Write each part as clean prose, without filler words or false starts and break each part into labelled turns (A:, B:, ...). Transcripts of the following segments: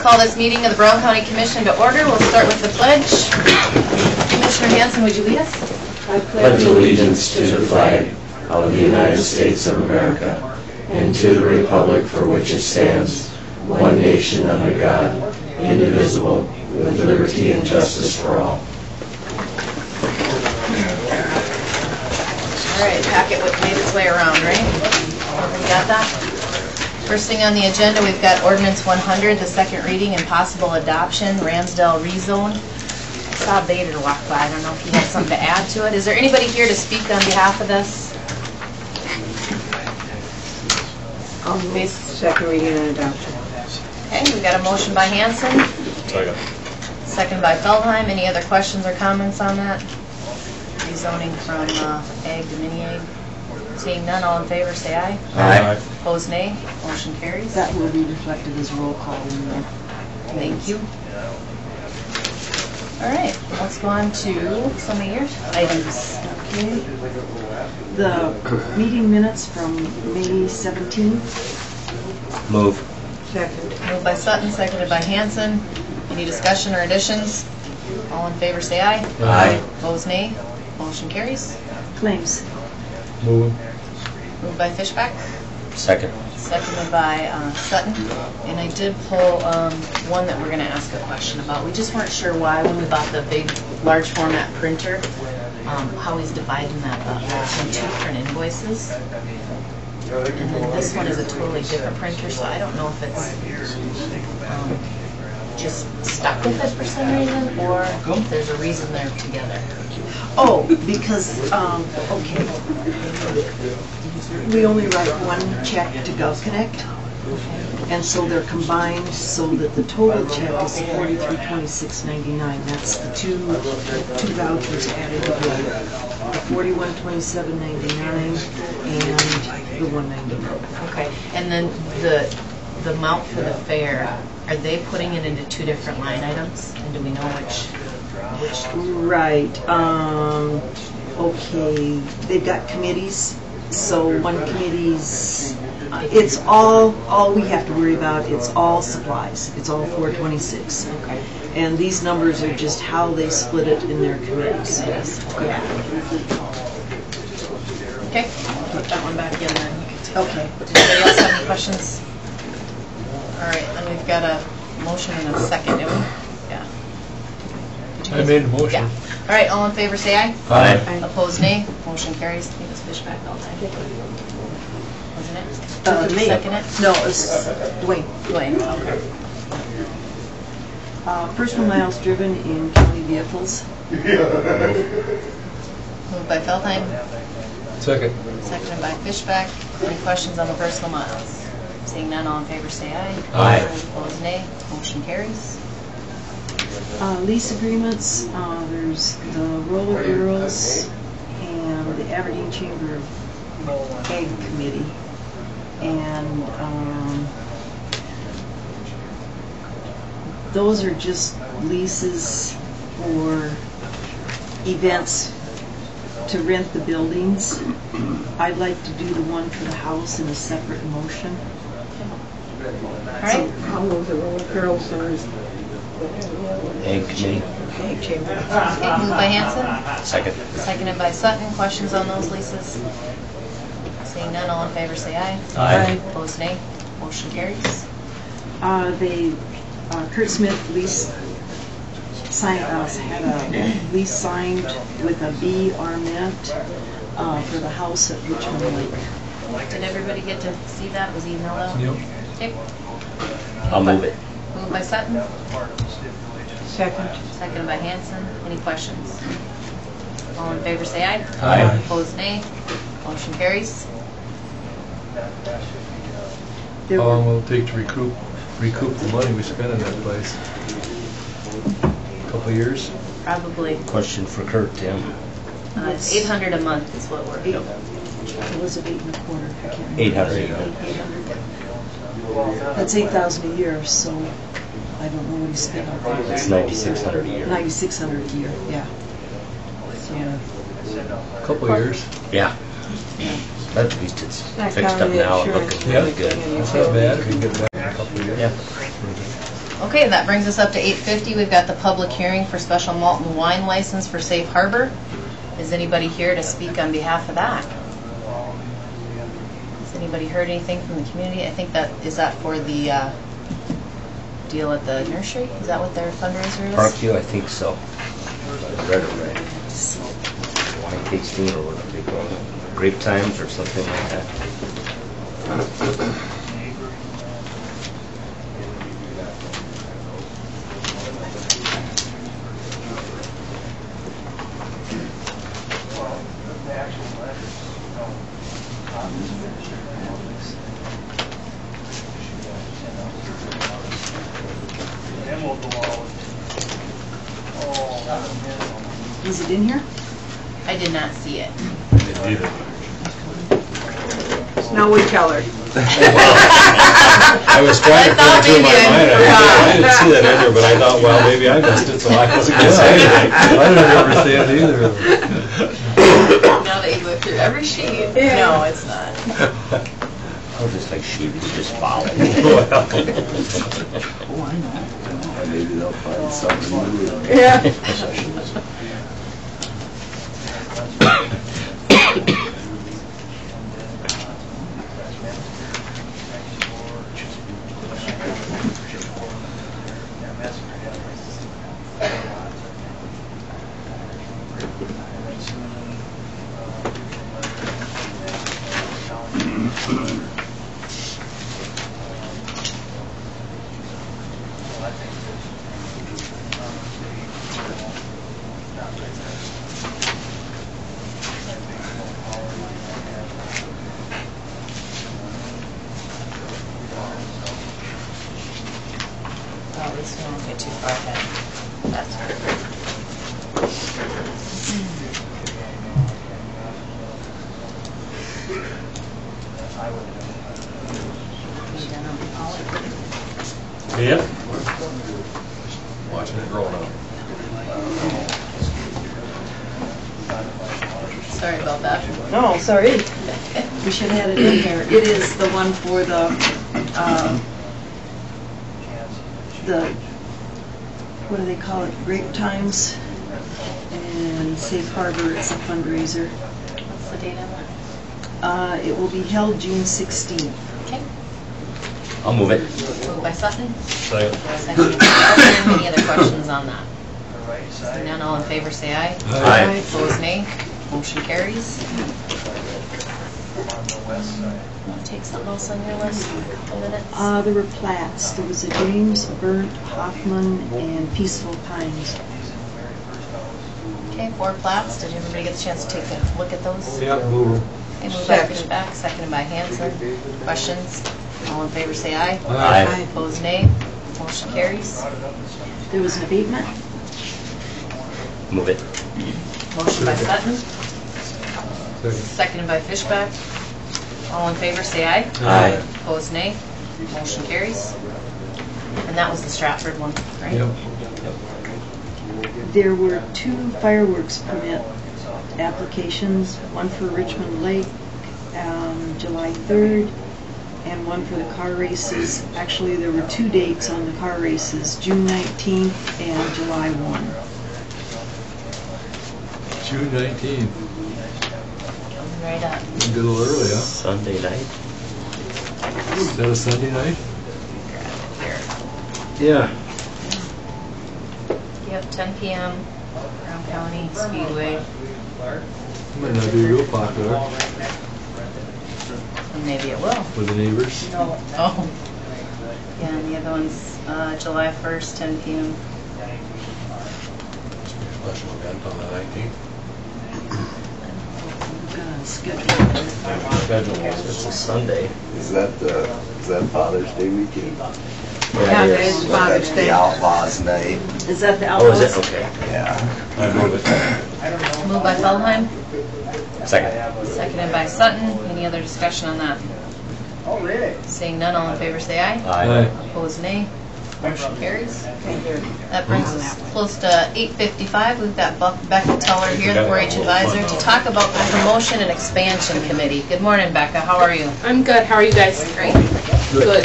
A: call this meeting of the Brown County Commission to order. We'll start with the pledge. Commissioner Hanson, would you lead us?
B: I pledge allegiance to the flag of the United States of America and to the republic for which it stands, one nation under God, indivisible, with liberty and justice for all.
A: All right, packet made its way around, right? You got that? First thing on the agenda, we've got Ordinance 100, the second reading and possible adoption, Ramsdell rezone. I saw Bader walk by. I don't know if he has something to add to it. Is there anybody here to speak on behalf of this?
C: I'll move second reading and adoption.
A: Okay, we've got a motion by Hanson.
D: Second.
A: Second by Feldheim. Any other questions or comments on that? Rezoning from ag to mini ag. Seeing none, all in favor say aye.
D: Aye.
A: Opposed nay. Motion carries.
C: That will be reflected as roll call in there.
A: Thank you. All right, let's go on to some of your items.
C: Okay. The meeting minutes from May 17th.
D: Move.
C: Second.
A: Moved by Sutton, seconded by Hanson. Any discussion or additions? All in favor say aye.
D: Aye.
A: Opposed nay. Motion carries.
C: Claims.
D: Move.
A: Moved by Fishback,
D: Second.
A: seconded by Sutton. And I did pull one that we're going to ask a question about. We just weren't sure why when we bought the big, large format printer, how he's dividing that up into two different invoices. And then this one is a totally different printer, so I don't know if it's just stuck with it for some reason, or if there's a reason they're together.
C: Oh, because, okay. We only write one check to GovConnect, and so they're combined so that the total check is $4326.99. That's the two vouchers added together. The $4127.99 and the $190.
A: Okay, and then the amount for the fair, are they putting it into two different line items? And do we know which?
C: Right. Okay. They've got committees. So one committee's, it's all we have to worry about. It's all supplies. It's all 426.
A: Okay.
C: And these numbers are just how they split it in their committees.
A: Yes. Okay. Okay. I'll put that one back in then.
C: Okay.
A: Does anybody else have any questions? All right. Then we've got a motion and a second. Did we? Yeah.
D: I made a motion.
A: Yeah. All right. All in favor, say aye.
D: Aye.
A: Opposed, nay. Motion carries. I think it's Fishback all time. Wasn't it?
C: Me.
A: Second it?
C: No, it's Dwayne.
A: Dwayne. Okay.
C: Personal miles driven in county vehicles.
A: Moved by Feldheim.
D: Second.
A: Seconded by Fishback. Any questions on the personal miles? Seeing none, all in favor say aye.
D: Aye.
A: Opposed, nay. Motion carries.
C: Lease agreements, there's the Roller Girls and the Aberdeen Chamber of Ag Committee. And those are just leases for events to rent the buildings. I'd like to do the one for the house in a separate motion.
A: All right.
C: I'll move the Roller Girls and
D: Egg committee.
C: Ag Chamber.
A: Okay, moved by Hanson.
D: Second.
A: Seconded by Sutton. Questions on those leases? Seeing none, all in favor say aye.
D: Aye.
A: Opposed, nay. Motion carries.
C: Kurt Smith lease had a lease signed with a B. Arment for the house at Richmond Lake.
A: Did everybody get to see that? Was emailed out?
D: Yep.
A: Okay.
D: I'll move it.
A: Moved by Sutton.
C: Second.
A: Seconded by Hanson. Any questions? All in favor say aye.
D: Aye.
A: Opposed, nay. Motion carries.
C: There
E: How long
C: were,
E: will it take to recoup the money we spent in that place? A couple of years?
A: Probably.
D: Question for Kurt, Tim.
A: It's $800 a month is what we're.
C: was it 8 1/4? I can't remember.
D: 800.
C: 800. That's $8,000 a year, so I don't know what he spent on that.
D: It's $9,600 a year.
C: $9,600 a year, yeah. So,
E: A couple of years.
D: Yeah. At least it's
C: That
D: fixed up
C: county
D: now and
C: insurance.
D: looking really good.
E: That's not bad if you can get it back in a couple of years.
D: Yeah.
A: Okay, that brings us up to 8:50. We've got the public hearing for special malt and wine license for Safe Harbor. Is anybody here to speak on behalf of that? Has anybody heard anything from the community? I think is that for the deal at the nursery? Is that what their fundraiser is?
D: Parkview, I think so. I read it right. Wine tasting or whatever they call it. Grape times or something like that.
C: Is it in here?
A: I did not see it.
E: Neither.
C: Snowy colored.
E: I was trying to
A: I
E: put it through my
A: thought
E: mind.
A: maybe
E: I didn't see that either, but I thought, well, maybe I missed it, so I wasn't going to say anything. I didn't ever see it either.
A: Now that you look through every sheet. No, it's not.
D: Oh, just like sheep, you just follow.
C: Oh, I know.
B: Maybe they'll find something new.
C: Yeah.
A: Oh, at least we won't get too far ahead. That's perfect.
E: Yep. Watching it growing up.
A: Sorry about that.
C: No, sorry. We should have had it in here. It is the one for the, what do they call it, Grape Times and Safe Harbor. It's a fundraiser.
A: What's the date on that?
C: It will be held June 16th.
A: Okay.
D: I'll move it.
A: Moved by Sutton.
E: Second.
A: Second by Alden. Any other questions on that? Seeing none, all in favor say aye.
D: Aye.
A: Opposed, nay. Motion carries. Want to take something else on your list in a couple minutes?
C: There were plats. There was a James Burnt, Hoffman, and Peaceful Pines.
A: Okay, 4 plats. Did everybody get a chance to take a look at those?
E: Yep, move them.
A: Okay, moved by Fishback, seconded by Hanson. Questions? All in favor say aye.
D: Aye.
A: Opposed, nay. Motion carries.
C: There was an abatement.
D: Move it.
A: Motion by Sutton,
E: Second.
A: seconded by Fishback. All in favor say aye.
D: Aye.
A: Opposed, nay. Motion carries. And that was the Stratford one, right?
E: Yep.
C: There were 2 fireworks permit applications, one for Richmond Lake, July 3rd, and one for the car races. Actually, there were 2 dates on the car races, June 19th and July 1.
E: June 19th.
A: Coming right up.
E: Get a little early, huh?
D: Sunday night.
E: Is that a Sunday night?
A: Grab it
E: Yeah.
A: here. Yep, 10 p.m. Brown County Speedway.
E: Might not be real popular
A: And maybe it will.
E: with the neighbors.
A: No. Oh. Yeah, and the other one's July 1st, 10 p.m.
E: Special event on the 19th.
C: Schedule.
D: It's a Sunday.
B: Is that Father's Day weekend?
C: Yeah, it is Father's
B: That's
C: Day.
B: the Outlaws Night.
C: Is that the
D: Oh,
C: Outlaws?
D: is it? Okay.
B: Yeah.
E: I move it.
A: Moved by Feldheim,
D: Second.
A: seconded by Sutton. Any other discussion on that? Seeing none, all in favor say aye.
E: Aye.
A: Opposed, nay. Motion carries. That brings us close to 8:55. We've got Becca Teller here, the 4-H advisor, to talk about the Promotion and Expansion Committee. Good morning, Becca. How are you?
F: I'm good. How are you guys?
A: Great.
F: Good.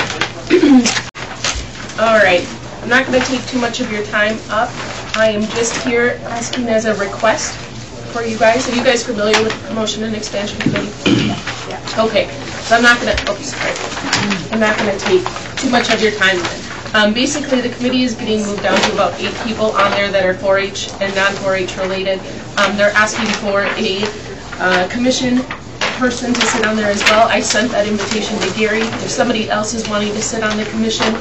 F: All right. I'm not going to take too much of your time up. I am just here asking as a request for you guys. Are you guys familiar with the Promotion and Expansion Committee? Yeah. Okay, so I'm not going to, I'm not going to take too much of your time then. Basically, the committee is getting moved down to about 8 people on there that are 4-H and non-4-H related. They're asking for a commission person to sit on there as well. I sent that invitation to Gary. If somebody else is wanting to sit on the commission,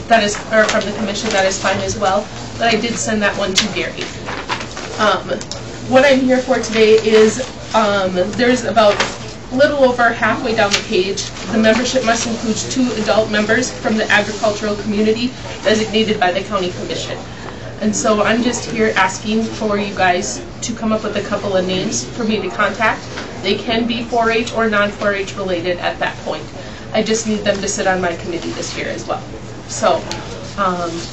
F: that is, or from the commission, that is fine as well. But I did send that one to Gary. What I'm here for today is there's about a little over halfway down the page. The membership must include 2 adult members from the agricultural community designated by the county commission. And so I'm just here asking for you guys to come up with a couple of names for me to contact. They can be 4-H or non-4-H related at that point. I just need them to sit on my committee this year as well. So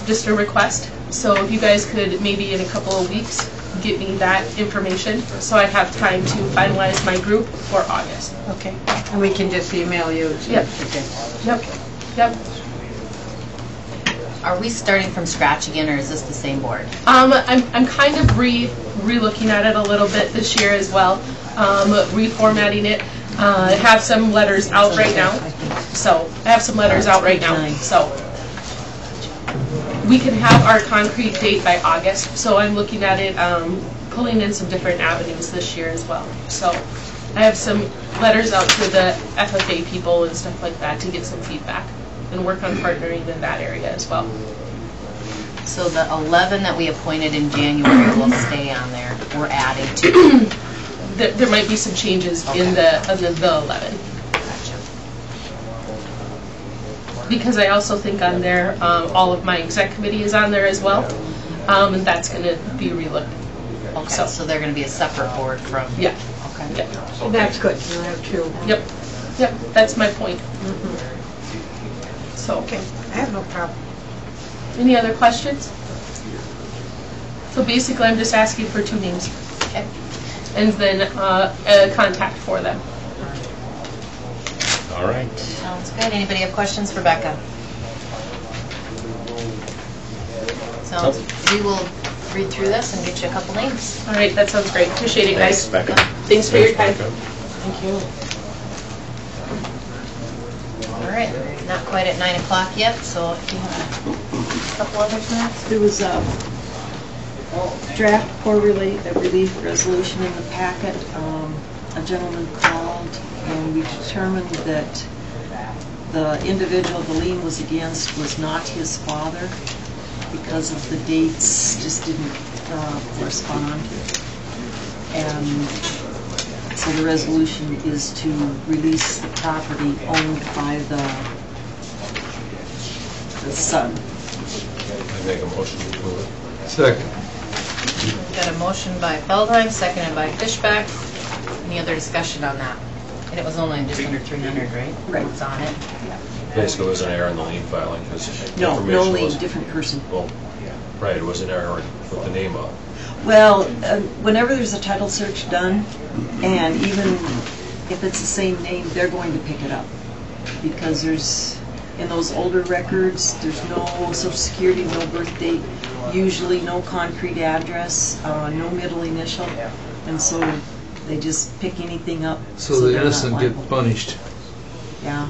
F: just a request. So if you guys could maybe in a couple of weeks get me that information so I have time to finalize my group for August.
G: Okay. And we can just email you.
F: Yep.
G: Okay.
F: Yep. Yep.
A: Are we starting from scratch again, or is this the same board?
F: I'm kind of re-looking at it a little bit this year as well, reformatting it. I have some letters out right now, so we can have our concrete date by August. So I'm looking at it, pulling in some different avenues this year as well. So I have some letters out to the FFA people and stuff like that to get some feedback and work on partnering in that area as well.
A: So the 11 that we appointed in January will stay on there. We're adding to.
F: There might be some changes in the 11.
A: Gotcha.
F: Because I also think on there, all of my exec committee is on there as well, and that's going to be relooked.
A: Okay, so they're going to be a separate board from.
F: Yeah.
A: Okay.
F: Yeah.
G: That's good. You have 2.
F: Yep. Yep. That's my point. So.
G: Okay. I have no problem.
F: Any other questions? So basically, I'm just asking for 2 names.
A: Okay.
F: And then a contact for them.
D: All right.
A: Sounds good. Anybody have questions for Becca? So we will read through this and get you a couple names.
F: All right, that sounds great. Appreciate it, guys.
D: Thanks, Becca.
F: Thanks for your time.
A: Thank you. All right, not quite at 9 o'clock yet, so if you have a couple other minutes.
C: There was a draft poor relief resolution in the packet. A gentleman called, and we determined that the individual the lien was against was not his father because of the dates just didn't correspond. And so the resolution is to release the property owned by the son.
E: I make a motion to approve it. Second.
A: Got a motion by Feldheim, seconded by Fishback. Any other discussion on that? And it was only just under 300, right?
C: Right.
A: What's on it?
E: Basically, it was an error in the lien filing because
C: No
E: information
C: lien,
E: was.
C: different person.
E: Well, right, it was an error with the name up.
C: Well, whenever there's a title search done, and even if it's the same name, they're going to pick it up. Because there's, in those older records, there's no social security, no birth date, usually no concrete address, no middle initial, and so they just pick anything up.
H: So the
C: they're not
H: innocent get
C: liable.
H: punished.
C: Yeah.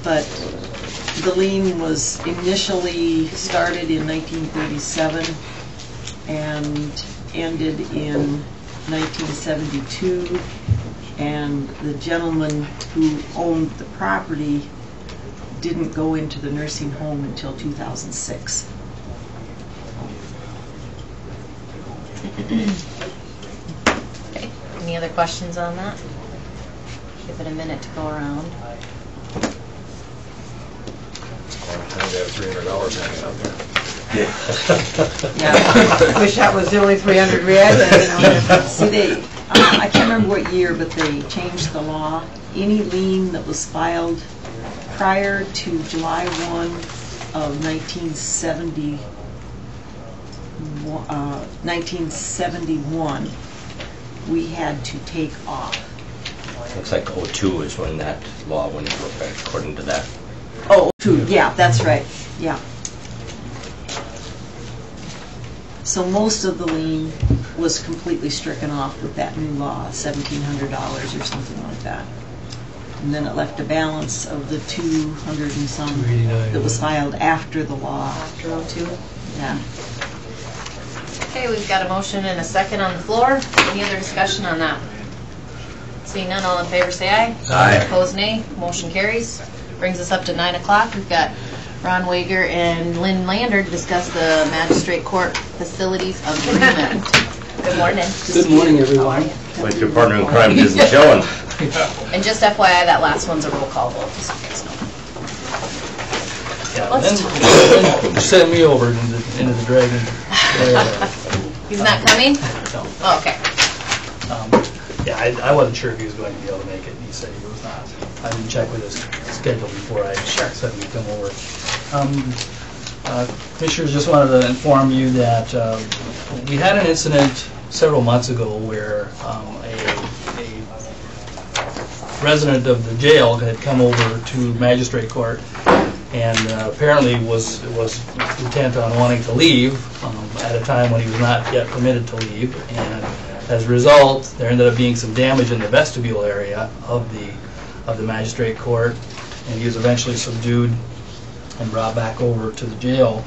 C: But the lien was initially started in 1937 and ended in 1972, and the gentleman who owned the property didn't go into the nursing home until 2006.
A: Okay. Any other questions on that? Give it a minute to go around.
E: They have $300 hanging out there.
C: Yeah.
G: Wish that was the only 300 we had.
C: See, I can't remember what year, but they changed the law. Any lien that was filed prior to July 1 of 1971, we had to take off.
D: Looks like 02 is when that law went into effect, according to that.
C: Oh, true, yeah, that's right. Yeah. So most of the lien was completely stricken off with that new law, $1,700 or something like that. And then it left a balance of the 200 and some
E: 289.
C: that was filed after the law.
A: After 02.
C: Yeah.
A: Okay, we've got a motion and a second on the floor. Any other discussion on that? Seeing none, all in favor say aye.
D: Aye.
A: Opposed, nay. Motion carries. Brings us up to 9 o'clock. We've got Ron Wager and Lynn Lander to discuss the magistrate court facilities agreement. Good morning.
H: Good morning, everyone.
D: But your partner in crime isn't showing.
A: And just FYI, that last one's a roll call vote, just so you guys know.
H: Yeah,
A: Let's
H: then sent me over into the dragon.
A: He's not coming?
H: No.
A: Oh, okay.
H: Yeah, I wasn't sure if he was going to be able to make it. He said he was not. I didn't check with his schedule before I said we'd come over. Commissioners, just wanted to inform you that we had an incident several months ago where a resident of the jail had come over to magistrate court and apparently was intent on wanting to leave at a time when he was not yet permitted to leave, and as a result there ended up being some damage in the vestibule area of the magistrate court, and he was eventually subdued and brought back over to the jail.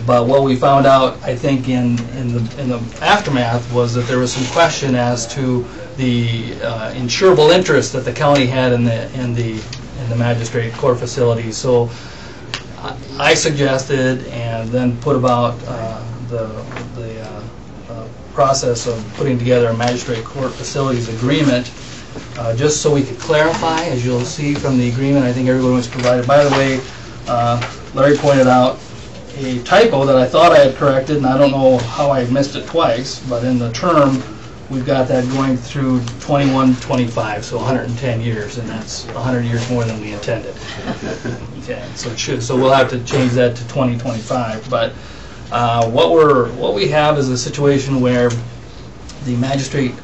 H: But what we found out, I think, in the aftermath was that there was some question as to the insurable interest that the county had in the magistrate court facility. So I suggested and then put about the process of putting together a magistrate court facilities agreement, just so we could clarify. As you'll see from the agreement, I think everyone was provided. By the way, Larry pointed out a typo that I thought I had corrected, and I don't know how I missed it twice, but in the term, we've got that going through 21-25, so 110 years, and that's 100 years more than we intended. Okay, so we'll have to change that to 2025. But what we have is a situation where the magistrate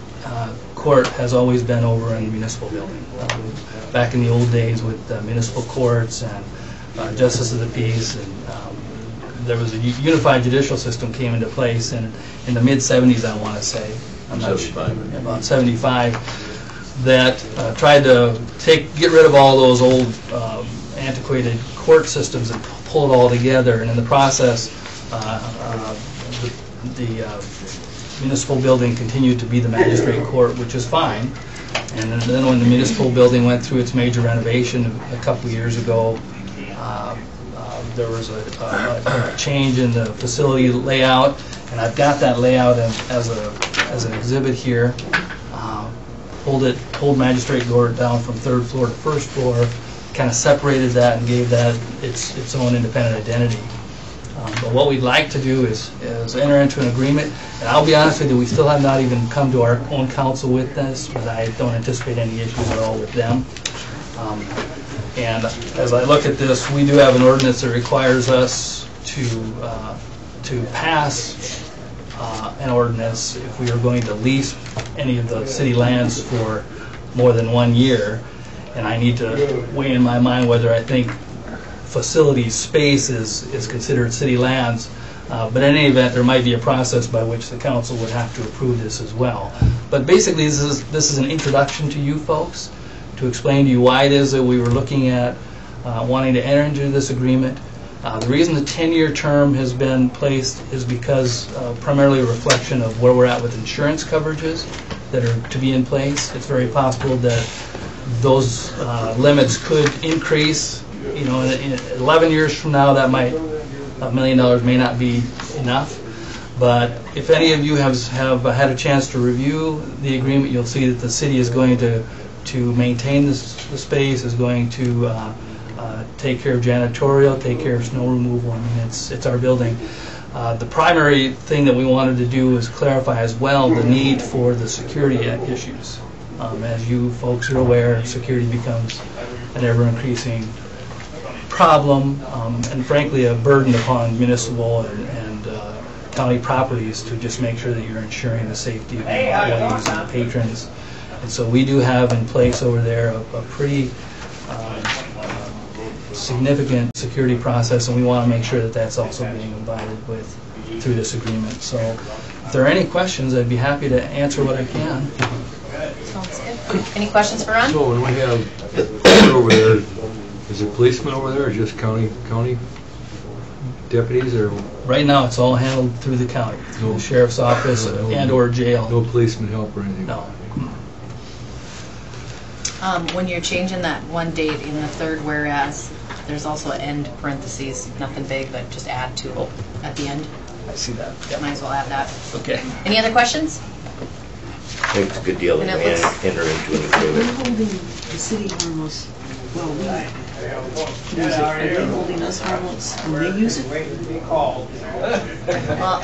H: court has always been over in the municipal building. Back in the old days with municipal courts and justice of the peace, and there was a unified judicial system came into place in the mid-70s, I want to say. I'm not sure, about 75, that tried to get rid of all those old antiquated court systems and pull it all together. And in the process, the municipal building continued to be the magistrate court, which is fine. And then when the municipal building went through its major renovation a couple of years ago, there was a change in the facility layout, and I've got that layout as an exhibit here. Pulled magistrate court down from third floor to first floor, kind of separated that and gave that its own independent identity. But what we'd like to do is enter into an agreement, and I'll be honest with you, we still have not even come to our own council with this, but I don't anticipate any issues at all with them. And as I look at this, we do have an ordinance that requires us to pass an ordinance if we are going to lease any of the city lands for more than 1 year. And I need to weigh in my mind whether I think facility space is considered city lands. But in any event, there might be a process by which the council would have to approve this as well. But basically, this is an introduction to you folks, to explain to you why it is that we were looking at wanting to enter into this agreement. The reason the 10-year term has been placed is because primarily a reflection of where we're at with insurance coverages that are to be in place. It's very possible that those limits could increase. You know, in 11 years from now, that might $1 million may not be enough. But if any of you have had a chance to review the agreement, you'll see that the city is going to maintain the space, is going to take care of janitorial, take care of snow removal. I mean, it's our building. The primary thing that we wanted to do is clarify as well the need for the security issues. As you folks are aware, security becomes an ever-increasing problem, and frankly a burden upon municipal and county properties to just make sure that you're ensuring the safety of the employees and the patrons. And so we do have in place over there a pretty significant security process, and we want to make sure that that's also being abided with through this agreement. So if there are any questions, I'd be happy to answer what I can.
A: Sounds good. Any questions for Ron?
E: So when we have over there, is it policemen over there or just county deputies or
H: Right now, it's all handled through the county, through the sheriff's office and/or jail.
E: no policeman help or anything?
H: No.
A: When you're changing that one date in the third whereas, there's also end parentheses, nothing big, but just add to it at the end.
H: I see that.
A: Might as well add that.
H: Okay.
A: Any other questions?
D: I think it's a good deal that
A: And
D: we
A: it looks-
D: enter into an
C: We're
D: agreement.
C: holding the city harmless, well, we use it, are they holding us harmless when they use it?
A: Well,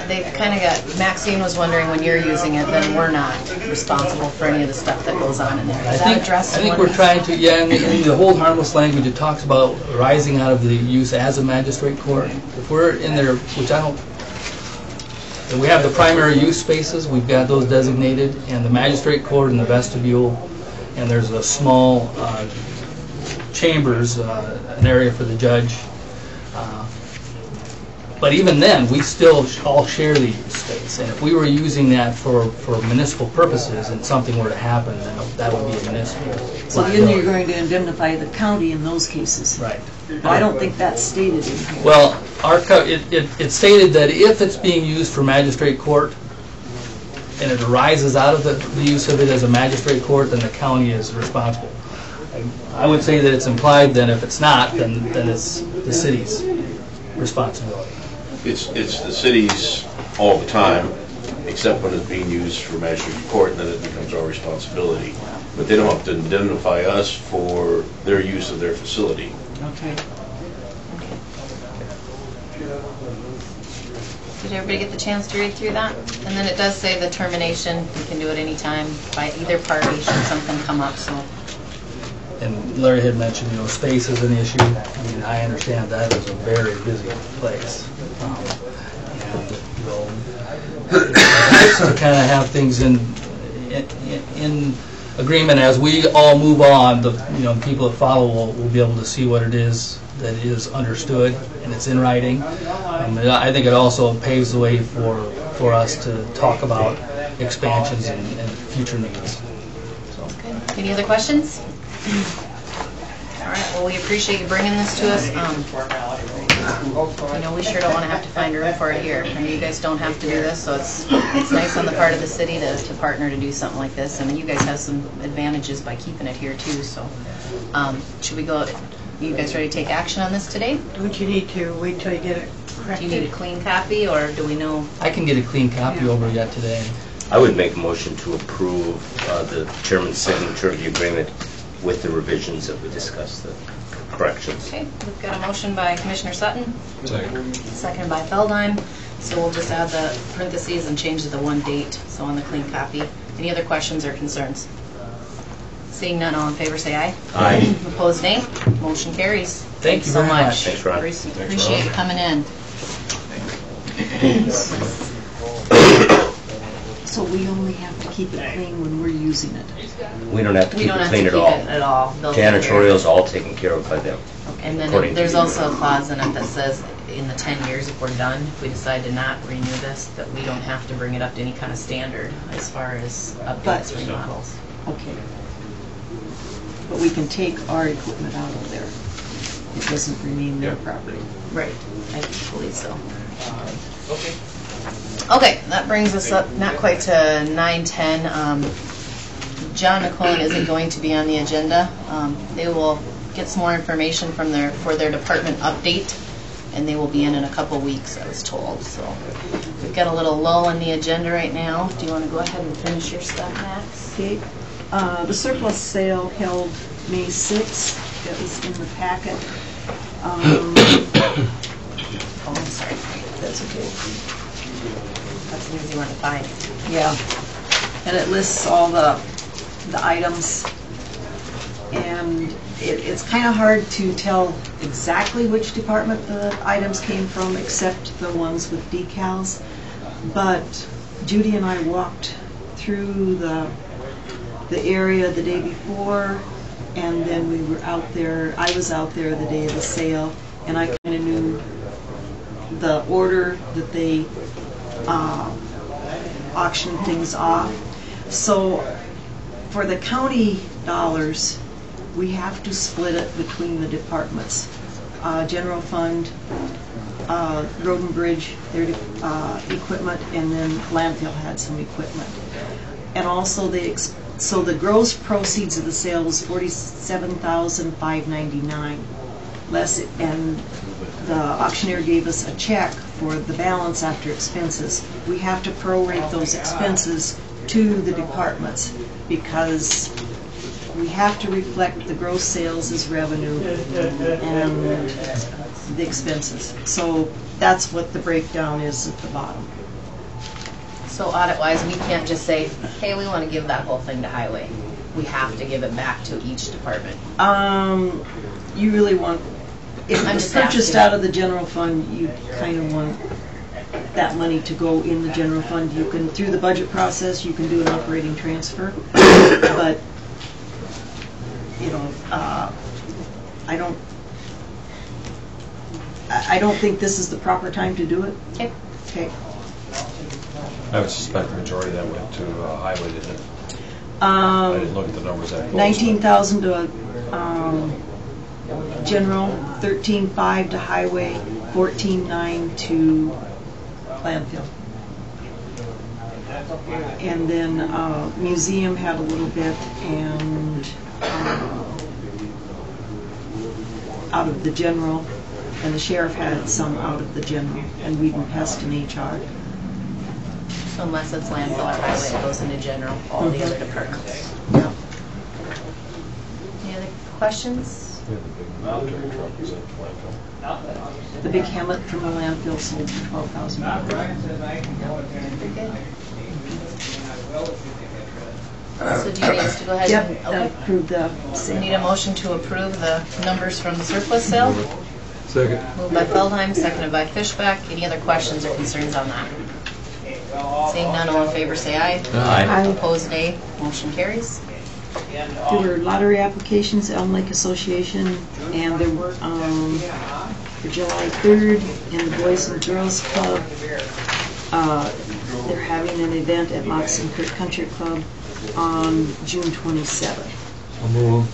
A: they've kind of got, Maxine was wondering when you're using it, then we're not responsible for any of the stuff that goes on in there.
H: I
A: Is
H: think,
A: that addressed?
H: I think
A: in
H: we're
A: one-
H: trying to, yeah, in the hold harmless language, it talks about arising out of the use as a magistrate court. If we're in there, which I don't, we have the primary use spaces, we've got those designated, and the magistrate court and the vestibule, and there's a small chambers, an area for the judge. But even then, we still all share the space, and if we were using that for municipal purposes and something were to happen, then that would be a municipal
C: So then
H: liability.
C: you're going to indemnify the county in those cases.
H: Right.
C: But I don't think that's stated in here.
H: Well, it stated that if it's being used for magistrate court, and it arises out of the use of it as a magistrate court, then the county is responsible. I would say that it's implied that if it's not, then it's the city's responsibility.
I: It's the city's all the time, except when it's being used for magistrate court, and then it becomes our responsibility. But they don't have to indemnify us for their use of their facility.
C: Okay.
A: Did everybody get the chance to read through that? And then it does say the termination, you can do it anytime by either party should something come up, so.
H: And Larry had mentioned, space is an issue. I mean, I understand that is a very busy place. And, it's nice to kind of have things in agreement as we all move on. The people that follow will be able to see what it is that is understood and it's in writing. And I think it also paves the way for us to talk about expansions and future needs. So.
A: Good. Any other questions? All right, well, we appreciate you bringing this to us. We sure don't want to have to find a room for it here. I mean, you guys don't have to do this, so it's nice on the part of the city to partner to do something like this. And you guys have some advantages by keeping it here too, so. Should we go, you guys ready to take action on this today?
G: Don't you need to wait till you get it
A: Do
G: corrected?
A: you need a clean copy, or do we know?
H: I can get a clean copy over yet today.
D: I would make a motion to approve the chairman's signature of the agreement with the revisions that we discussed, the corrections.
A: Okay, we've got a motion by Commissioner Sutton,
E: Second.
A: second by Feldheim. So we'll just add the parentheses and change the one date, so on the clean copy. Any other questions or concerns? Seeing none, all in favor say aye.
D: Aye.
A: Opposed, nay. Motion carries.
H: Thank you
A: so
H: very much.
D: Thanks, Ron.
A: Appreciate you coming in.
C: So we only have to keep it clean when we're using it.
D: We don't have to
A: We
D: keep
A: don't
D: it
A: have to
D: clean
A: keep
D: at all.
A: it at all. They'll take care of it.
D: Janitorial's all taken care of by them.
A: And
D: according
A: then
D: to
A: there's
D: the
A: also a
D: agreement.
A: clause in it that says in the 10 years, if we're done, if we decide to not renew this, that we don't have to bring it up to any kind of standard as far as updates, remodels.
C: Okay. But we can take our equipment out of there. It doesn't remain their property.
A: Right, I believe so. Okay, that brings us up, not quite to 9:10. John McClellan isn't going to be on the agenda. They will get some more information for their department update, and they will be in a couple weeks, I was told. So we've got a little lull in the agenda right now. Do you want to go ahead and finish your stuff, Max?
C: Okay. The surplus sale held May 6th. It was in the packet.
A: Oh, I'm sorry.
C: That's okay.
A: That's an easy one to find.
C: Yeah. And it lists all the items. And it's kind of hard to tell exactly which department the items came from, except the ones with decals. But Judy and I walked through the area the day before, And then we were out there, I was out there the day of the sale, and I kind of knew the order that they auction things off. So for the county dollars, we have to split it between the departments. General fund, road and bridge, their equipment, and then landfill had some equipment. And also so the gross proceeds of the sale was $47,599 less, and the auctioneer gave us a check for the balance after expenses. We have to prorate those expenses to the departments because we have to reflect the gross sales as revenue and the expenses. So that's what the breakdown is at the bottom.
A: So audit-wise, we can't just say, hey, we want to give that whole thing to highway. We have to give it back to each department.
C: You really want, if
A: I'm
C: it was
A: just
C: purchased
A: asking.
C: out of the general fund, you kind of want that money to go in the general fund. You can, through the budget process, you can do an operating transfer, but, you know, I don't think this is the proper time to do it.
A: Okay.
C: Okay.
E: I would suspect the majority of that went to highway, didn't it? I didn't look at the numbers that close.
C: 19,000 to general, 13,500 to highway, 14,900 to landfill. And then museum had a little bit, and out of the general, and the sheriff had some out of the general, and weed and pest and HR.
A: So unless it's landfill or highway, it goes into general, all the other departments. Yep. Any other questions?
E: Yeah, the big military truck was at landfill.
C: The big Hammett from the landfill sold for $12,000.
A: So do you need us to go ahead and
C: Yep, that approved the
A: we
C: sale.
A: need a motion to approve the numbers from the surplus sale?
E: Second.
A: Moved by Feldheim, seconded by Fishback. Any other questions or concerns on that? Seeing none, all in favor say aye.
C: Aye.
A: Opposed, nay. Motion carries.
C: There were lottery applications, Elm Lake Association, and there were, for July 3rd in the Boys and Girls Club. They're having an event at Moxon Creek Country Club on June 27th.
E: I'll move.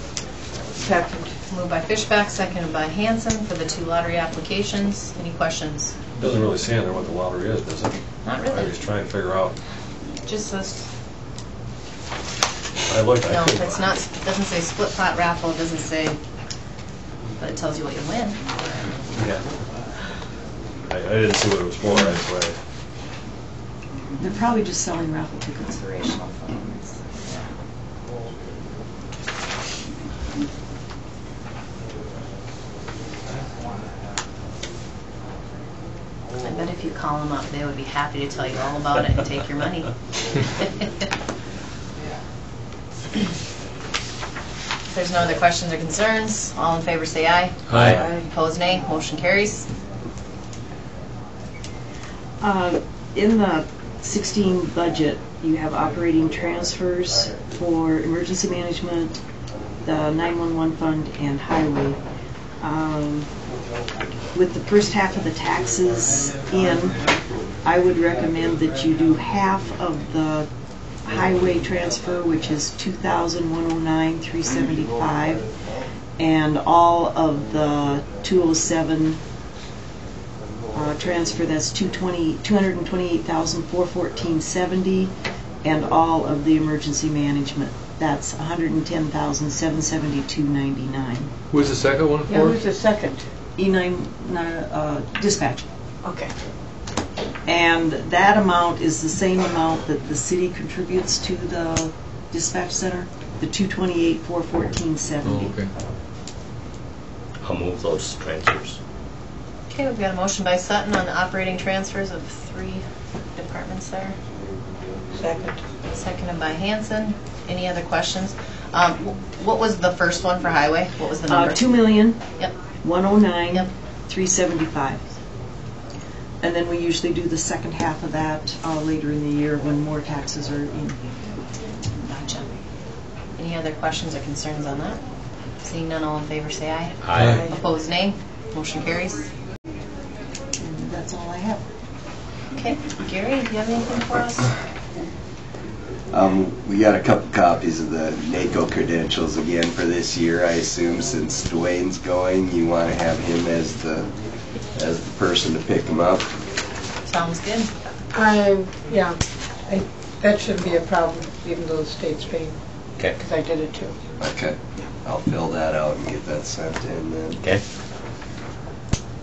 C: Second.
A: Moved by Fishback, seconded by Hanson for the 2 lottery applications. Any questions?
E: Doesn't really say in there what the lottery is, does it?
A: Not
E: I
A: really.
E: was trying to figure out.
A: Just says,
E: I looked, I
A: no,
E: couldn't.
A: it's not, it doesn't say split pot raffle, it doesn't say, but it tells you what you win.
E: Yeah. I didn't see what it was for, that's why.
C: They're probably just selling raffle tickets.
A: Inspirational funds. I bet if you call them up, they would be happy to tell you all about it and take your money. If there's no other questions or concerns, all in favor say aye.
E: Aye.
A: Opposed, nay. Motion carries.
C: In the 16 budget, you have operating transfers for emergency management, the 911 fund, and highway. With the first half of the taxes in, I would recommend that you do half of the highway transfer, which is $2,109,375, and all of the 207 transfer, that's $228,414.70, and all of the emergency management, that's $110,772.99.
E: Who's the second one
G: Yeah, who's the second?
C: E9 dispatch.
G: Okay.
C: And that amount is the same amount that the city contributes to the dispatch center, the $228,414.70.
E: okay.
D: I'll move those transfers.
A: Okay, we've got a motion by Sutton on the operating transfers of 3 departments there.
G: Second.
A: Seconded by Hanson. Any other questions? What was the first one for highway? What was the number? Yep.
C: $2,109,375. And then we usually do the second half of that later in the year when more taxes are in.
A: Gotcha. Any other questions or concerns on that? Seeing none, all in favor say aye.
D: Aye.
A: Opposed, nay. Motion carries.
C: And that's all I have.
A: Okay, Gary, do you have anything for us?
B: We got a couple copies of the NACO credentials again for this year. I assume since Dwayne's going, you want to have him as the person to pick them up.
A: Sounds good.
G: That shouldn't be a problem, even though the state's paying,
D: Okay.
G: because I did it too.
B: Okay, I'll fill that out and get that sent in then.
D: Okay.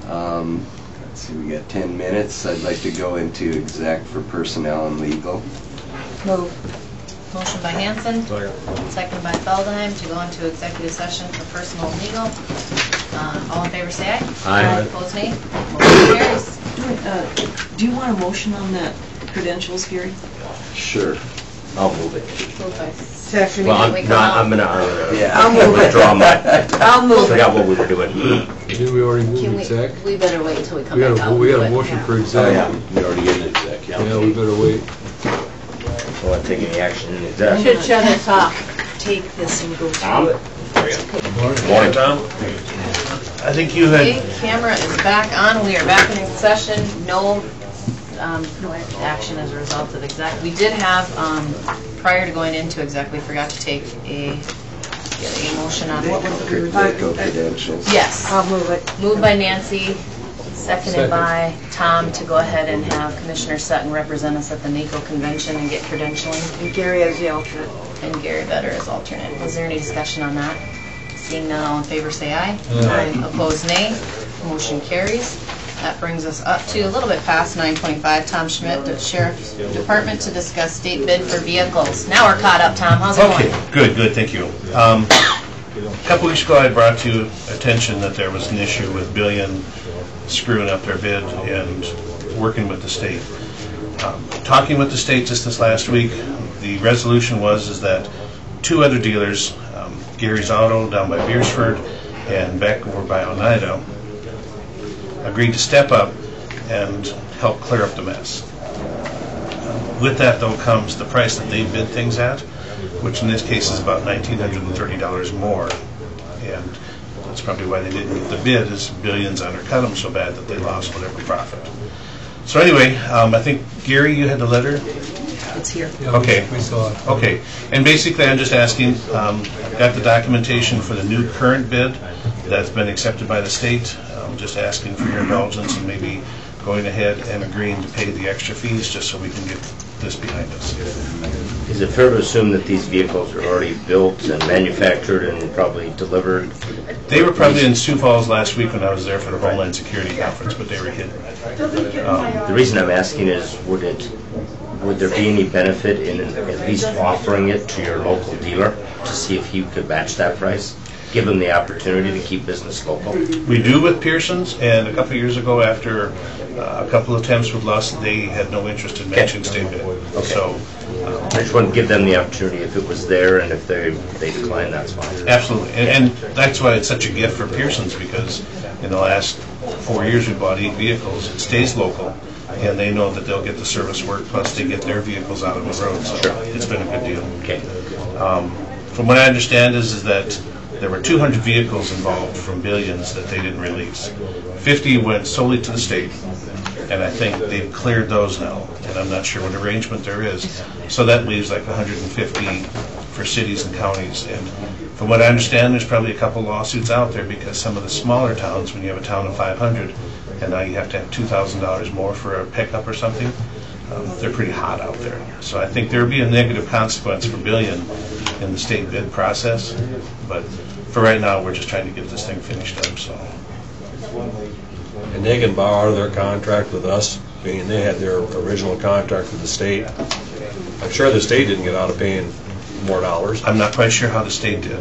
B: Let's see, we got 10 minutes. I'd like to go into exec for personnel and legal.
G: Move.
A: Motion by Hanson, second by Feldheim to go into executive session for personal and legal. All in favor say aye.
D: Aye.
A: Opposed, nay. Motion carries.
C: Do you want a motion on that credentials, Gary?
B: Sure.
D: I'll move it.
A: Moved by
G: Second.
D: Well,
A: we
D: I'm
A: go
D: not,
A: out.
D: I'm gonna
B: Yeah.
G: I'll move it.
D: withdraw my,
G: I'll move it.
D: forgot what we were doing.
E: Didn't we already
A: Can
E: move
A: we,
E: exec?
A: we better wait until we come
E: We
A: back
E: got
A: out.
E: a, we got a
A: But-
E: motion for
B: Oh,
E: exec.
B: yeah.
I: We already in the exec,
E: Yeah, we better wait.
D: I want to take any action in exec.
G: Should shut us off.
C: Take this and go
D: Tom?
C: through it.
D: Morning,
I: Tom? I think you
A: Okay,
I: had,
A: camera is back on. We are back in session. No action as a result of exec. We did have, prior to going into exec, we forgot to take get a motion on what was it?
B: NACO credentials.
A: Yes.
G: I'll move it.
A: Moved by Nancy, seconded
E: Second.
A: by Tom to go ahead and have Commissioner Sutton represent us at the NACO convention and get credentialing,
G: And Gary as the alternate.
A: and Gary Vedder as alternate. Was there any discussion on that? Seeing none, all in favor say aye.
E: Aye.
A: Opposed, nay. Motion carries. That brings us up to a little bit past 9:25. Tom Schmidt, the Sheriff's Department, to discuss state bid for vehicles. Now we're caught up, Tom. How's it
I: okay,
A: going?
I: good, thank you. A couple weeks ago, I brought to attention that there was an issue with Billion screwing up their bid and working with the state. Talking with the state just this last week, the resolution is that two other dealers, Gary's Auto down by Beersford and Beck over by Oneida, agreed to step up and help clear up the mess. With that, though, comes the price that they bid things at, which in this case is about $1,930 more. And that's probably why they didn't get the bid, is Billions undercut them so bad that they lost whatever profit. So anyway, I think, Gary, you had the letter?
C: It's here.
E: Yeah,
I: Okay.
E: We saw it.
I: Okay, and basically I'm just asking, got the documentation for the new current bid that's been accepted by the state, just asking for your indulgence and maybe going ahead and agreeing to pay the extra fees just so we can get this behind us.
D: Is it fair to assume that these vehicles are already built and manufactured and probably delivered?
I: They were probably in Sioux Falls last week when I was there for the Homeland Security Conference, but they were hidden.
D: The reason I'm asking is, would there be any benefit in at least offering it to your local dealer to see if he could match that price? Give them the opportunity to keep business local?
I: We do with Pearson's, and a couple of years ago, after a couple of attempts with Lust, they had no interest in matching state bid. So,
D: I just want to give them the opportunity if it was there, and if they decline, that's fine.
I: absolutely, and that's why it's such a gift for Pearson's, because in the last 4 years, we bought 8 vehicles. It stays local, and they know that they'll get the service work, plus they get their vehicles out on the road, so it's been a good deal.
D: Okay.
I: From what I understand is that there were 200 vehicles involved from Billions that they didn't release. 50 went solely to the state, and I think they've cleared those now, and I'm not sure what arrangement there is. So that leaves like 150 for cities and counties, and from what I understand, there's probably a couple lawsuits out there because some of the smaller towns, when you have a town of 500, and now you have to have $2,000 more for a pickup or something, they're pretty hot out there. So I think there would be a negative consequence for Billion in the state bid process, but for right now, we're just trying to get this thing finished up, so.
E: And they can borrow their contract with us, being they had their original contract with the state. I'm sure the state didn't get out of paying more dollars.
I: I'm not quite sure how the state did,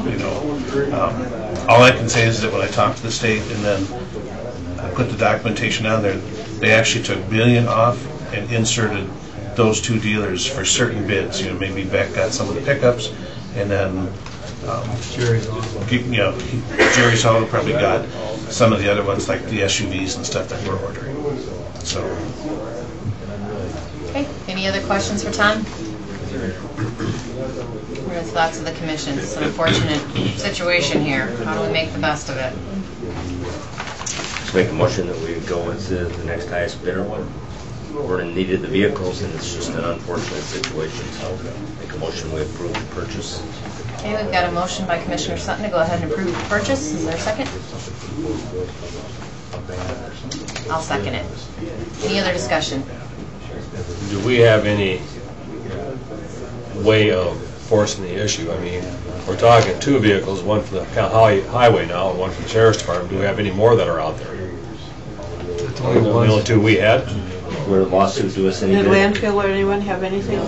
I: you know. All I can say is that when I talked to the state and then I put the documentation on there, they actually took Billion off and inserted those two dealers for certain bids. You know, maybe Beck got some of the pickups, and then
H: Jerry's Auto.
I: Jerry's Auto probably got some of the other ones, like the SUVs and stuff that we're ordering. So,
A: Okay, any other questions for Tom?
G: We
A: Department's thoughts of the commission. It's an unfortunate situation here. How do we make the best of it?
D: Let's make a motion that we go with the next highest bidder. We're in need of the vehicles, and it's just an unfortunate situation, so make a motion we approve the purchase.
A: Okay, we've got a motion by Commissioner Sutton to go ahead and approve the purchase. Is there a second? I'll second it. Any other discussion?
E: Do we have any way of forcing the issue? I mean, we're talking 2 vehicles, one from the highway now and one from the sheriff's department. Do we have any more that are out there? The only 2 we had?
D: Will the lawsuit do us any
G: Did
D: good?
G: landfill or anyone have anything?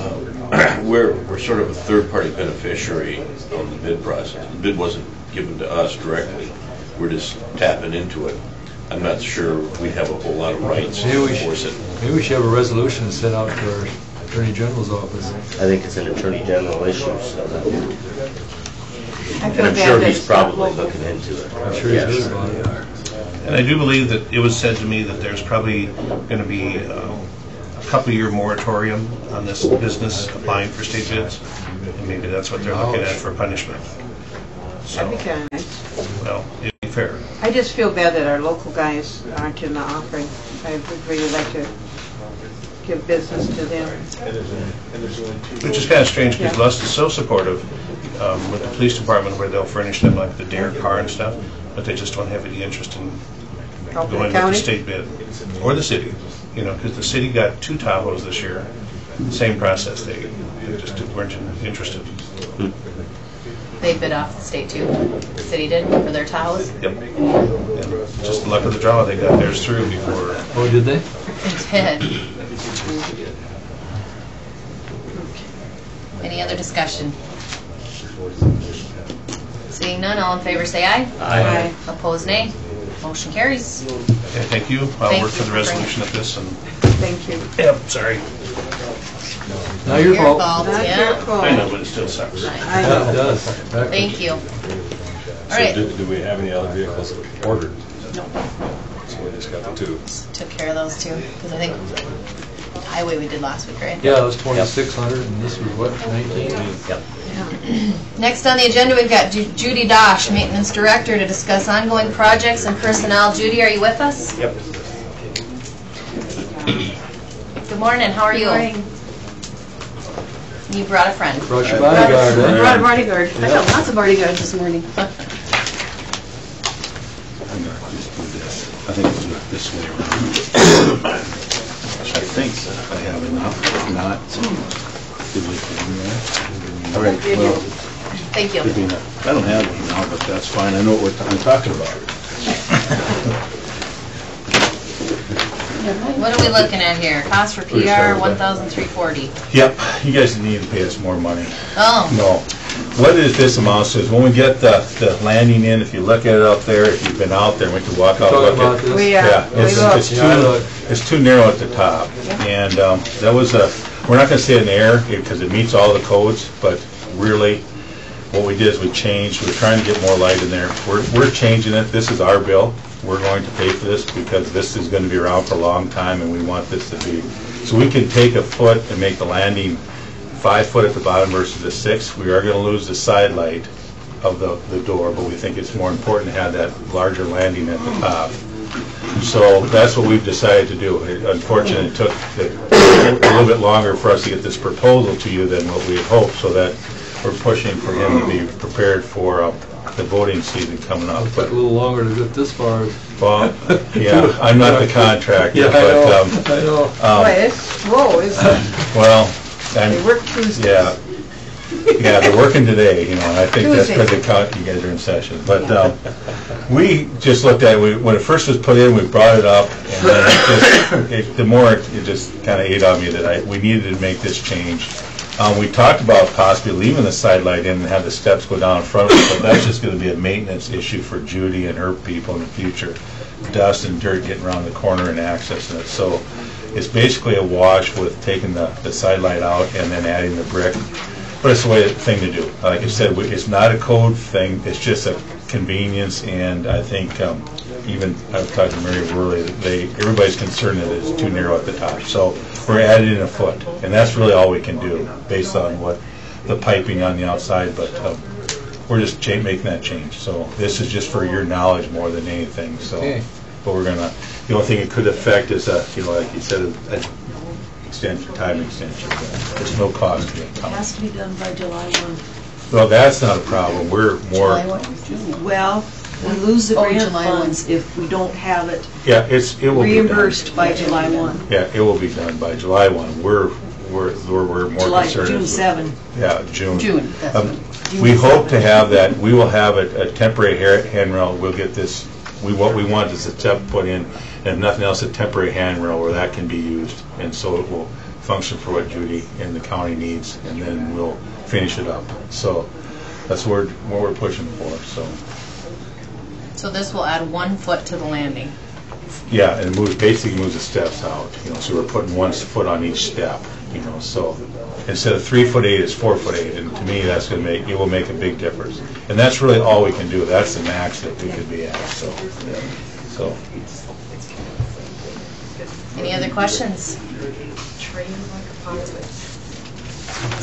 I: We're sort of a third-party beneficiary on the bid process. The bid wasn't given to us directly. We're just tapping into it. I'm not sure we have a whole lot of rights to enforce it.
J: Maybe we should have a resolution sent out to our Attorney General's office.
D: I think it's an Attorney General issue, so that,
G: I
D: and
G: feel
D: I'm
G: bad
D: sure
G: that
D: he's
G: it's not
D: probably
G: local.
D: looking into it.
J: I'm sure he's good about it.
K: And I do believe that it was said to me that there's probably going to be a couple-year moratorium on this business applying for state bids, and maybe that's what they're looking at for punishment. So,
G: That'd be kind of nice.
K: well, it'd be fair.
G: I just feel bad that our local guys aren't in the offering. I would really like to give business to them.
K: Which is kind of strange because Lust is so supportive with the police department where they'll furnish them like the Dare car and stuff, but they just don't have any interest in
G: Helping
K: going
G: the
K: with the
G: county?
K: state bid or the city. You know, because the city got 2 Tahoes this year. Same process. They just weren't interested.
A: They bid off the state too. The city did for their Tahoes.
K: Yep. And just the luck of the draw, they got theirs through before.
J: Oh, did they?
A: They did. Any other discussion? Seeing none, all in favor say aye.
G: Aye.
A: Opposed, nay. Motion carries.
K: Okay, thank you. I'll
A: Thank
K: work for
A: you
K: the
A: for
K: resolution of this and,
G: Thank you.
K: yep, sorry.
J: Not your fault.
G: Not your
A: Yeah.
G: fault.
K: I know, but it still sucks.
G: I
J: Yeah,
G: know.
J: it does.
A: Thank you. All
E: So
A: right,
E: do we have any other vehicles ordered? No. So we just got the 2.
A: took care of those two, because I think highway we did last week, right?
J: Yeah, it was 2,600, and this was what, 19?
D: Yep.
A: Next on the agenda, we've got Judy Dosh, Maintenance Director, to discuss ongoing projects and personnel. Judy, are you with us?
D: Yep.
A: Good morning, how are you? You brought a friend.
J: Brought your bodyguard, eh?
G: Brought a bodyguard. I got lots of bodyguards this morning.
I: I think we'll do it this way around. I think I have enough. If not, did we do that? All right, well,
A: Thank you.
I: could be enough. I don't have one now, but that's fine. I know what I'm talking about.
A: What are we looking at here? Cost for PR, $1,340.
L: Yep, you guys need to pay us more money.
A: Oh,
L: No. What is this amounts to is when we get the landing in, if you look at it up there, if you've been out there, we can walk out and
J: Talking
L: look
J: about
L: at it.
J: this?
G: We,
L: Yeah,
G: we
L: it's
G: looked.
L: it's too narrow at the top. And that was we're not gonna say it in the air because it meets all the codes, but really, what we did is we changed, we're trying to get more light in there. We're changing it, this is our bill. We're going to pay for this because this is gonna be around for a long time and we want this to be, so we can take a foot and make the landing 5 foot at the bottom versus the 6. We are gonna lose the side light of the door, but we think it's more important to have that larger landing at the top. So that's what we've decided to do. Unfortunately, it took a little bit longer for us to get this proposal to you than what we had hoped, so that we're pushing for him to be prepared for the voting season coming up.
J: It took a little longer to get this far.
L: Well, yeah, I'm not the contractor,
J: Yeah,
L: but,
J: I know.
G: Boy, it's slow, isn't it?
L: well,
G: They work Tuesdays.
L: yeah. Yeah, they're working today, you know, and I think that's because you guys are in session. But we just looked at it, when it first was put in, we brought it up, and then the more it just kind of ate on me that we needed to make this change. We talked about possibly leaving the side light in and have the steps go down in front of it, but that's just going to be a maintenance issue for Judy and her people in the future. Dust and dirt getting around the corner and accessing it. So it's basically a wash with taking the side light out and then adding the brick. But it's the thing to do. Like I said, it's not a code thing. It's just a convenience, and I think even I was talking to Mary Worley. Everybody's concerned that it's too narrow at the top. So we're adding in a foot, and that's really all we can do based on what the piping on the outside, but we're just making that change. So this is just for your knowledge more than anything. So,
J: Okay.
L: but we're gonna. The only thing it could affect is like you said, an extension, time extension. But there's no cost to it.
C: It has to be done by July 1.
L: Well, that's not a problem. We're more.
A: July 1?
C: Well, we lose the
A: Oh,
C: grant
A: July 1.
C: funds if we don't have it
L: Yeah, it will be done.
C: reimbursed by July 1.
L: Yeah, it will be done by July 1. We're more concerned.
C: June
L: with-
C: 7.
L: Yeah, June.
A: June, that's
L: Um,
A: June
L: We hope to
A: 7th.
L: have that, we will have a temporary handrail, we'll get this, what we want is a step put in, and if nothing else, a temporary handrail where that can be used, and so it will function for what Judy and the county needs, and then we'll finish it up. So that's what we're pushing for, so.
A: So this will add 1 foot to the landing.
L: Yeah, and basically moves the steps out, so we're putting 1 foot on each step, so instead of 3'8", it's 4'8", and to me, that's going to it will make a big difference. And that's really all we can do, that's the max that we could be at, so.
A: Any other questions?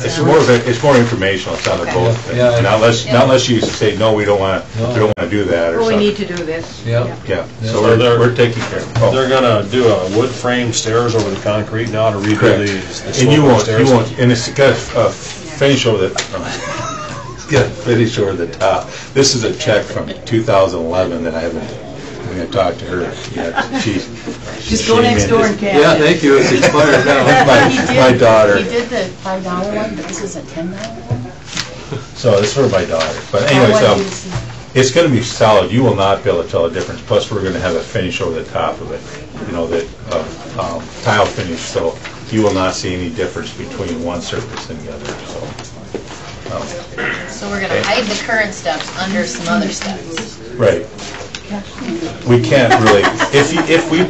L: It's more informational, it's not a vote thing.
J: Yeah.
L: Not unless you say, no, we don't want to do that, or
G: Well, we
L: something.
G: need to do this.
J: Yeah.
L: Yeah,
J: Yeah.
L: so we're taking care of it.
E: They're gonna do a wood frame stairs over the concrete now to redo
L: Correct.
E: the
L: And you
E: sloping
L: won't,
E: stairs.
L: and it's got a finish over the, it's got a finish over the top. This is a check from 2011 that I haven't, I'm gonna talk to her yet.
C: Just go next door and cash
J: Yeah,
C: it.
J: thank you, it's expired now.
L: My daughter.
A: He did the $5 one, but this is a $10 one?
L: So it's for my daughter. But
A: I
L: anyways,
A: wanted you to see.
L: it's gonna be solid. You will not be able to tell the difference. Plus, we're gonna have a finish over the top of it, that tile finish, so you will not see any difference between one surface and the other, so.
A: So we're going to hide the current steps under some other steps.
L: Right. We can't really, if we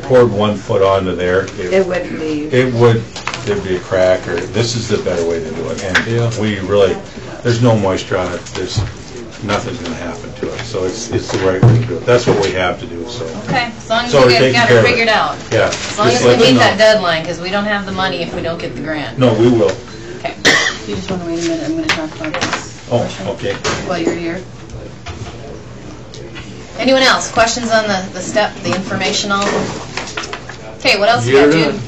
L: poured 1 foot onto there,
G: It would be.
L: there'd be a crack, or this is the better way to do it. And we really, there's no moisture on it, nothing's gonna happen to it, so it's the right way to do it. That's what we have to do, so.
A: Okay, as long as
L: So
A: you
L: we're
A: guys
L: taking
A: got
L: care
A: it
L: of it.
A: figured out.
L: Yeah.
A: As long as
L: just
A: we
L: let them
A: meet that
L: know.
A: deadline, because we don't have the money if we don't get the grant.
L: No, we will.
A: Okay. You just want to wait a minute, I'm going to talk about this
L: Oh, okay.
A: while you're here. Anyone else? Questions on the step, the informational? Okay, what else you got, Jude?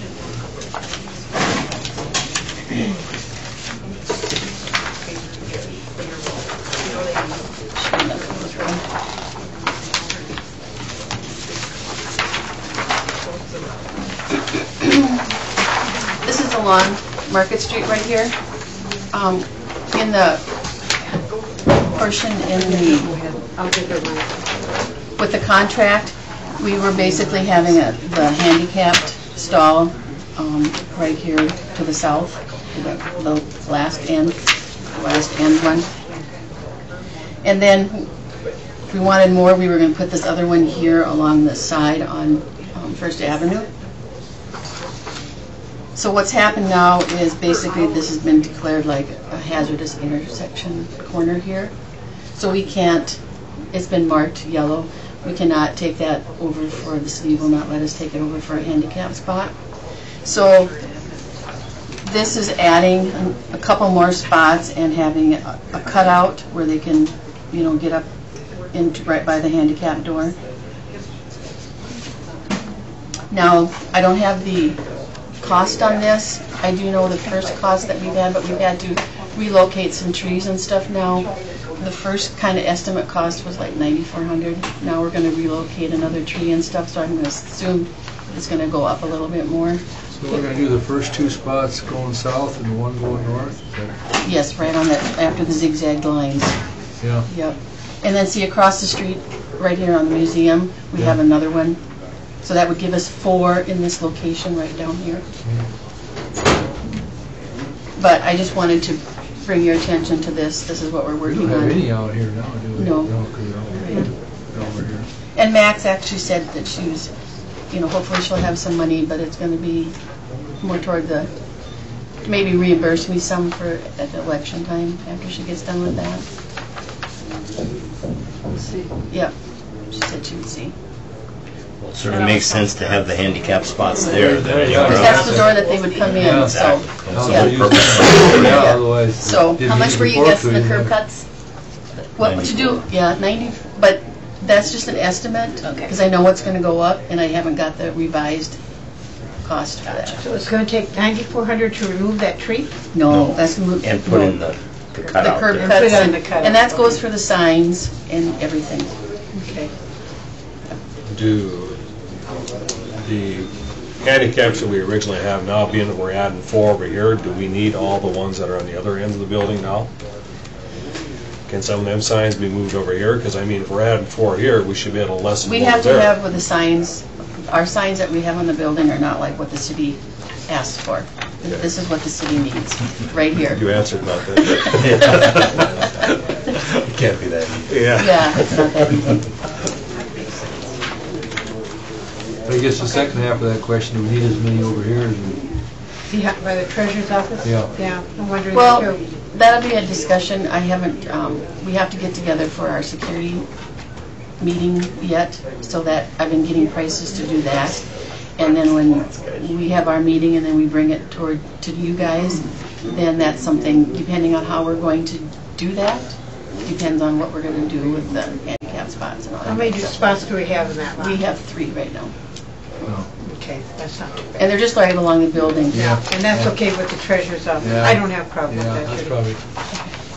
A: This is along Market Street right here. In the portion in the,
G: I'll give her mine.
A: with the contract, we were basically having the handicapped stall right here to the south, the last end one. And then if we wanted more, we were going to put this other one here along the side on First Avenue. So what's happened now is basically this has been declared like a hazardous intersection corner here. So we can't, it's been marked yellow. We cannot take that over for, the city will not let us take it over for a handicap spot. So this is adding a couple more spots and having a cutout where they can, get up into right by the handicap door. Now, I don't have the cost on this. I do know the first cost that we've had, but we've had to relocate some trees and stuff now. The first kind of estimate cost was like $9,400. Now we're going to relocate another tree and stuff, so I'm going to assume it's going to go up a little bit more.
J: So we're gonna do the first 2 spots going south and the one going north?
A: Yes, right on that, after the zigzag lines.
J: Yeah.
A: Yep. And then see across the street, right here on the museum, we have another one. So that would give us 4 in this location right down here. But I just wanted to bring your attention to this. This is what we're
J: We
A: working
J: don't have any
A: on.
J: out here now, do we?
A: No.
J: No, 'cause they're all over here.
A: And Max actually said that she was, hopefully she'll have some money, but it's going to be more toward the, maybe reimburse me some for at the election time after she gets done with that.
G: We'll see.
A: Yep. She said she would see.
D: Well, it certainly makes sense to have the handicap spots there than anywhere
H: Yeah.
A: That's
D: else.
A: the door that they would come in, so.
H: Yeah.
J: Otherwise.
A: So, how much were you guessing the curb cuts? What would you do? Yeah, 90, but that's just an estimate.
G: Okay.
A: Because I know what's gonna go up, and I haven't got the revised cost for that.
G: So it's gonna take $9,400 to remove that tree?
A: No, that's.
D: And put in the
A: The
D: cutout
A: curb
D: there.
A: cuts,
G: Put on
A: and
G: the cutout.
A: and that goes for the signs and everything.
G: Okay.
E: Do the handicaps that we originally have now, being that we're adding 4 over here, do we need all the ones that are on the other end of the building now? Can some of them signs be moved over here? Because I mean, if we're adding 4 here, we should be able to lessen
A: We
E: what
A: have
E: was
A: to
E: there.
A: have with the signs, our signs that we have on the building are not like what the city asked for. This is what the city needs, right here.
E: You answered about that.
L: It can't be that easy.
A: Yeah, it's not that easy.
J: I guess the second half of that question, do we need as many over here as we?
G: By the treasurer's office?
J: Yeah.
G: Yeah, I'm wondering
A: Well,
G: too.
A: that'll be a discussion. I haven't, we have to get together for our security meeting yet, so that I've been getting prices to do that. And then when we have our meeting and then we bring it to you guys, then that's something, depending on how we're going to do that, depends on what we're going to do with the handicap spots and all that.
G: How many
A: stuff.
G: spots do we have in that lot?
A: We have 3 right now.
G: Okay, that's not too bad.
A: And they're just right along the building.
G: Yeah, and that's okay with the treasurer's office.
J: Yeah.
G: I don't have a problem with
J: Yeah,
G: that.
J: that's
G: Judy.
J: probably,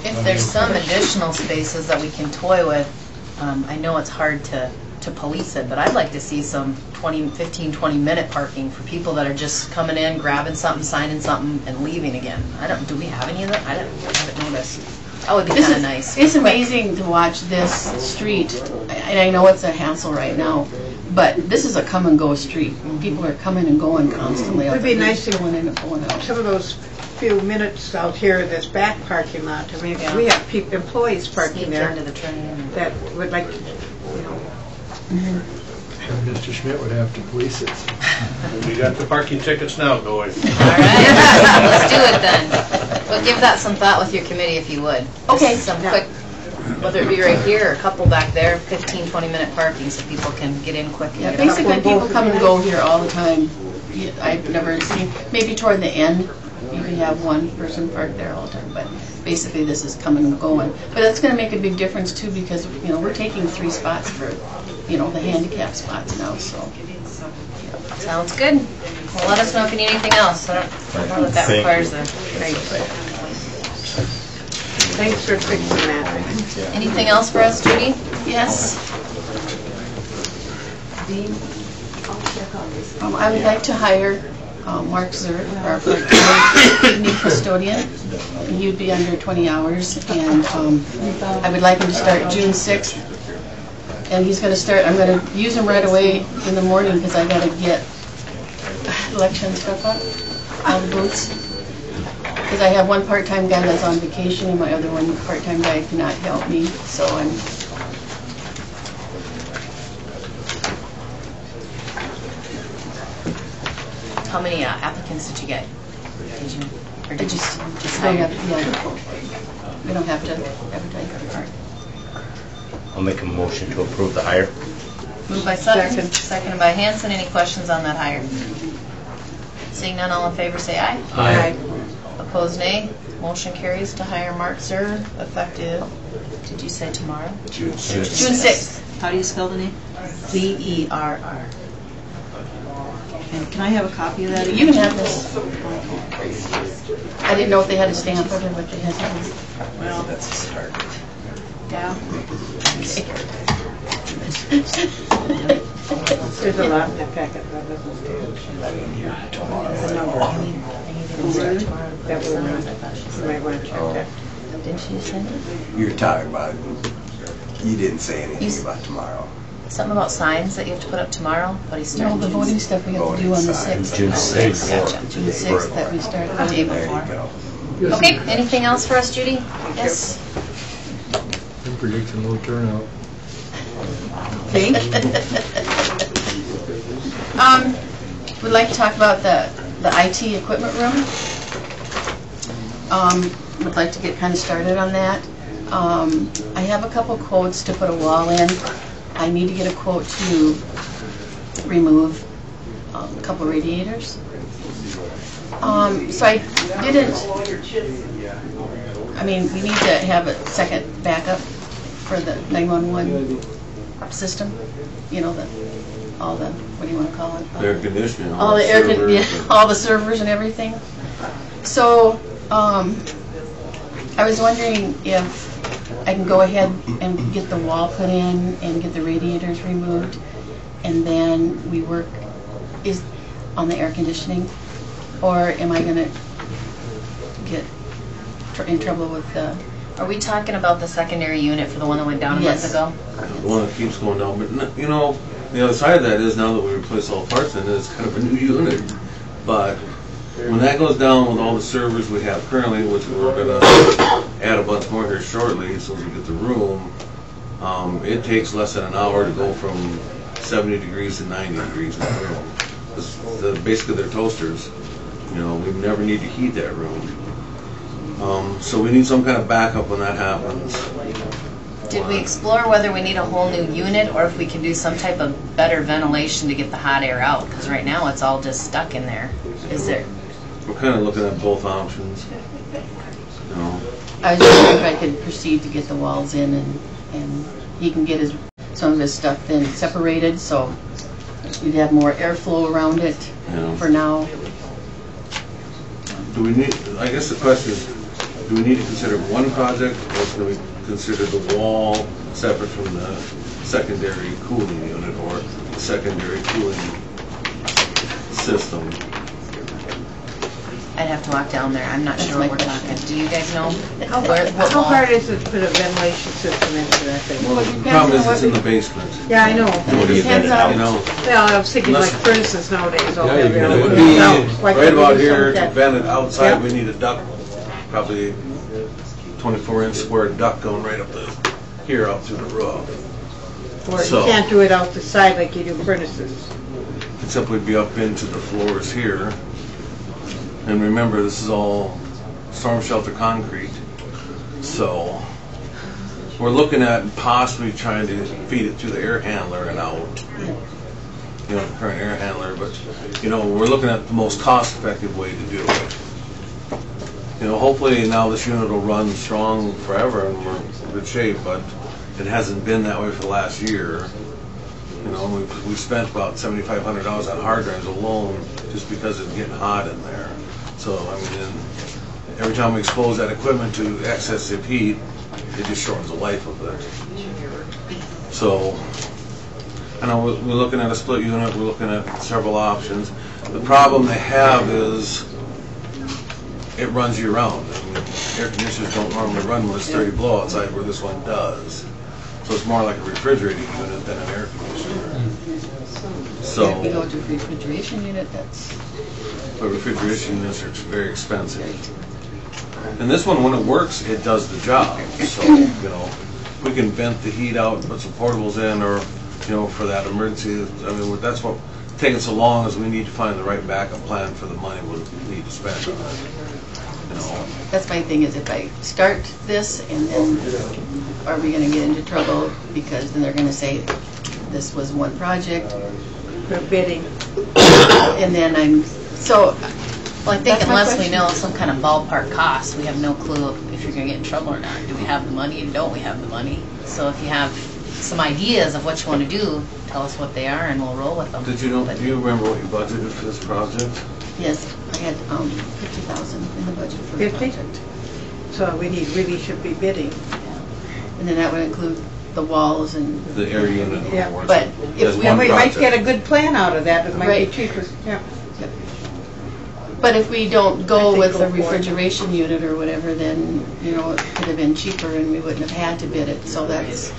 A: If there's some additional spaces that we can toy with, I know it's hard to police it, but I'd like to see some 15, 20-minute parking for people that are just coming in, grabbing something, signing something, and leaving again. Do we have any of that? I haven't noticed. That would be kind of nice. It's amazing to watch this street, and I know it's a hassle right now, but this is a come-and-go street. People are coming and going constantly.
G: It would be nice to-
A: Going in and going out.
G: Some of those few minutes out here, this back parking lot, I mean,
A: Yeah.
G: we have employees parking
A: Sneak
G: there
A: into the train.
G: that would like to,
J: Mr. Schmidt would have to police it.
K: We got the parking tickets now going.
A: All right, let's do it then. Well, give that some thought with your committee if you would. Okay. Some quick, whether it be right here or a couple back there, 15, 20-minute parking so people can get in quick. Yeah, basically people come and go here all the time. I've never seen, maybe toward the end, you can have one person parked there all the time, but basically this is coming and going. But that's going to make a big difference too because, we're taking 3 spots for, the handicap spots now, so. Sounds good. Well, let us know if you need anything else. I don't know that requires a great.
G: thanks for fixing that.
A: Anything else for us, Judy? Yes. I would like to hire Mark Zert, our part-time new custodian. He'd be under 20 hours, and I would like him to start June 6th. And he's going to start, I'm going to use him right away in the morning because I got to get election stuff up on the booths. Because I have one part-time guy that's on vacation and my other one part-time guy cannot help me, so I'm... How many applicants did you get? Did you? Or did you just hire? We don't have to advertise.
D: I'll make a motion to approve the hire.
A: Moved by Sutton, seconded by Hanson. Any questions on that hire? Seeing none, all in favor say aye.
J: Aye.
A: Opposed, nay. Motion carries to hire Mark Zer, effective, did you say tomorrow?
I: June
A: June
I: 6th.
A: 6th.
C: How do you spell the name?
A: Z-E-R-R.
C: And can I have a copy of that again?
A: You can have this. I didn't know if they had a stamp of it, but they had one.
C: Well,
I: That's a start.
A: Yeah.
G: There's a lot in that packet that doesn't say the number. That we want, you might want to check that.
A: Didn't she send it?
B: You're talking about, you didn't say
A: You s-
B: anything about tomorrow.
A: Something about signs that you have to put up tomorrow, but he's
H: No,
A: starting.
H: the voting stuff we have to do on the 6th.
D: June 6th.
A: Gotcha, June 6th that we start the day
B: There
A: before.
B: you go.
A: Okay, anything else for us, Judy? Yes?
J: I'm predicting low turnout.
A: We'd like to talk about the IT equipment room. Would like to get kind of started on that. I have a couple quotes to put a wall in. I need to get a quote to
M: remove a couple radiators. So I didn't, I mean, we need to have a second backup for the 911 system, you know, all the, what do you want to call it?
I: Air conditioning.
M: All the all the servers and everything. So I was wondering if I can go ahead and get the wall put in and get the radiators removed, and then we work on the air conditioning, or am I going to get in trouble with the...
A: Are we talking about the secondary unit for the one that went down a month
M: Yes.
A: ago?
I: The one that keeps going down, but you know, the other side of that is now that we replace all the parts in it, it's kind of a new unit. But when that goes down with all the servers we have currently, which we're going to add a bunch more here shortly, so as we get the room, it takes less than an hour to go from 70 degrees to 90 degrees in the room. Basically, they're toasters. You know, we never need to heat that room. So we need some kind of backup when that happens.
A: Did we explore whether we need a whole new unit or if we can do some type of better ventilation to get the hot air out? Because right now it's all just stuck in there. Is there?
I: We're kind of looking at both options. You know.
M: I was just wondering if I could proceed to get the walls in, and he can get some of his stuff then separated, so you'd have more airflow around it for now.
I: Do we need, I guess the question is, do we need to consider one project, or do we consider the wall separate from the secondary cooling unit or the secondary cooling system?
A: I'd have to walk down there. I'm not sure what we're talking. Do you guys know?
G: How hard is it to put a ventilation system into that thing?
I: Well, the problem is it's in the basement.
G: Yeah, I know.
I: What do you
G: Depends
I: you
G: on,
I: know?
G: well, I was thinking like furnaces nowadays. All
I: It would be right about here to vent it outside. We need a duct, probably 24-inch square duct going right up here out through the roof.
G: Or you can't do it out the side like you do furnaces.
I: It'd simply be up into the floors here. And remember, this is all storm shelter concrete. So we're looking at possibly trying to feed it through the air handler and out. You know, the current air handler, but you know, we're looking at the most cost-effective way to do it. You know, hopefully now this unit will run strong forever and we're in good shape, but it hasn't been that way for the last year. You know, we spent about $7,500 on hard drives alone just because it's getting hot in there. So, I mean, every time we expose that equipment to excessive heat, it just shortens the life of it. So, I know we're looking at a split unit, we're looking at several options. The problem they have is it runs year round. I mean, air conditioners don't normally run when it's 30 below outside, where this one does. So it's more like a refrigerating unit than an air conditioner. So,
M: if we go to a refrigeration unit, that's...
I: But refrigeration units are very expensive. And this one, when it works, it does the job. So, you know, we can vent the heat out, put some portables in, or, you know, for that emergency. I mean, that's what taking so long is we need to find the right backup plan for the money we need to spend on it. You know.
M: That's my thing, is if I start this and then are we going to get into trouble because then they're going to say this was one project.
G: They're bidding.
M: And then I'm, so.
A: Well, I think unless we know some kind of ballpark cost, we have no clue if you're going to get in trouble or not. Do we have the money and don't we have the money? So if you have some ideas of what you want to do, tell us what they are and we'll roll with them.
I: Did you know? Do you remember what you budgeted for this project?
M: Yes, I had $50,000 in the budget for the project.
G: So we really should be bidding.
M: And then that would include the walls and
I: the air unit.
G: Yeah,
M: but if
G: we might get a good plan out of that. It might be cheaper. Yeah.
M: But if we don't go with a refrigeration unit or whatever, then, you know, it could have been cheaper and we wouldn't have had to bid it, so that's...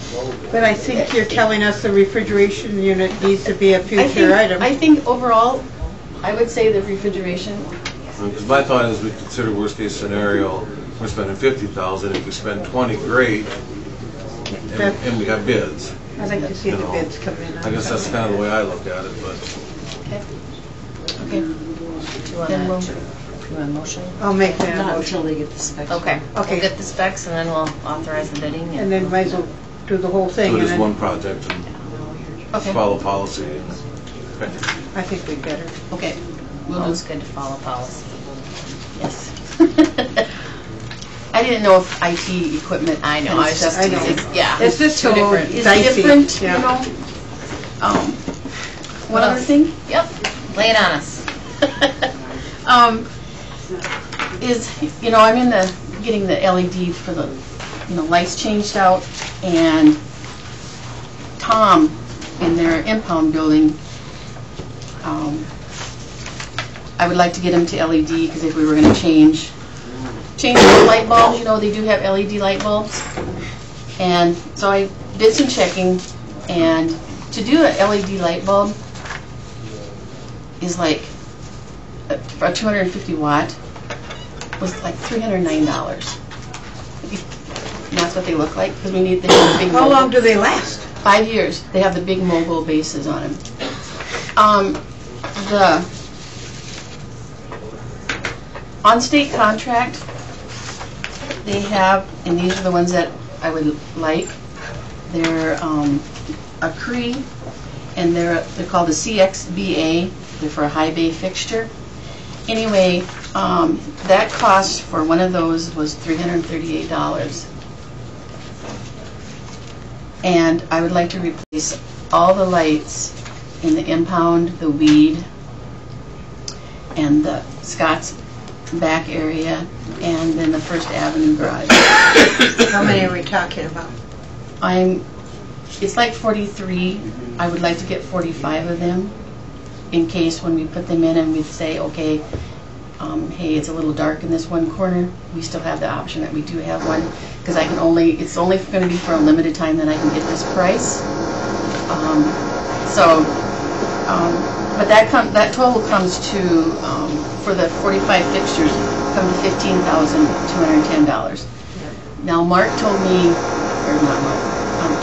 G: But I think you're telling us the refrigeration unit needs to be a future item.
M: I think overall, I would say the refrigeration...
I: Because my thought is we consider worst case scenario, we're spending $50,000, if we spend 20, great, and we got bids.
G: I'd like to see the bids come in.
I: I guess that's kind of the way I look at it, but...
M: Okay.
A: Do you want a motion?
G: I'll make that
C: Not
G: motion.
C: until they get the specs.
A: Okay.
G: Okay.
A: We'll get the specs and then we'll authorize the bidding.
G: And then might as well do the whole thing.
I: So it
G: and
I: is
G: then-
I: one project and
M: Okay.
I: follow policy.
G: I think we better.
M: Okay. We'll do.
A: Always good to follow policy.
M: Yes. I didn't know if IT equipment.
A: I know,
M: and
A: I was just
M: stuff
A: teasing.
M: is-
A: Yeah.
G: It's just
A: Two
G: so
A: different.
M: is
G: dicey.
M: different,
G: Yeah.
M: you know. One
A: Well,
M: other thing.
A: Yep, lay it on us.
M: Is, you know, I'm in the, getting the LED for the, you know, lights changed out, and Tom, in their impound building, I would like to get him to LED, because if we were gonna change the light bulbs, you know, they do have LED light bulbs. And so I did some checking, and to do an LED light bulb is like, for a 250 watt, was like $309. And that's what they look like, because we need the big.
G: How long do they last?
M: 5 years. They have the big mogul bases on them. The on-state contract, they have, and these are the ones that I would like. They're a Cree, and they're called the CXBA. They're for a high bay fixture. Anyway, that cost for one of those was $338. And I would like to replace all the lights in the impound, the weed, and the Scott's back area, and then the First Avenue garage.
G: How many are we talking about?
M: It's like 43. I would like to get 45 of them, in case when we put them in and we say, okay, hey, it's a little dark in this one corner, we still have the option that we do have one, because it's only going to be for a limited time that I can get this price. But that total comes to, for the 45 fixtures, come to $15,210. Now Mark told me, or not Mark,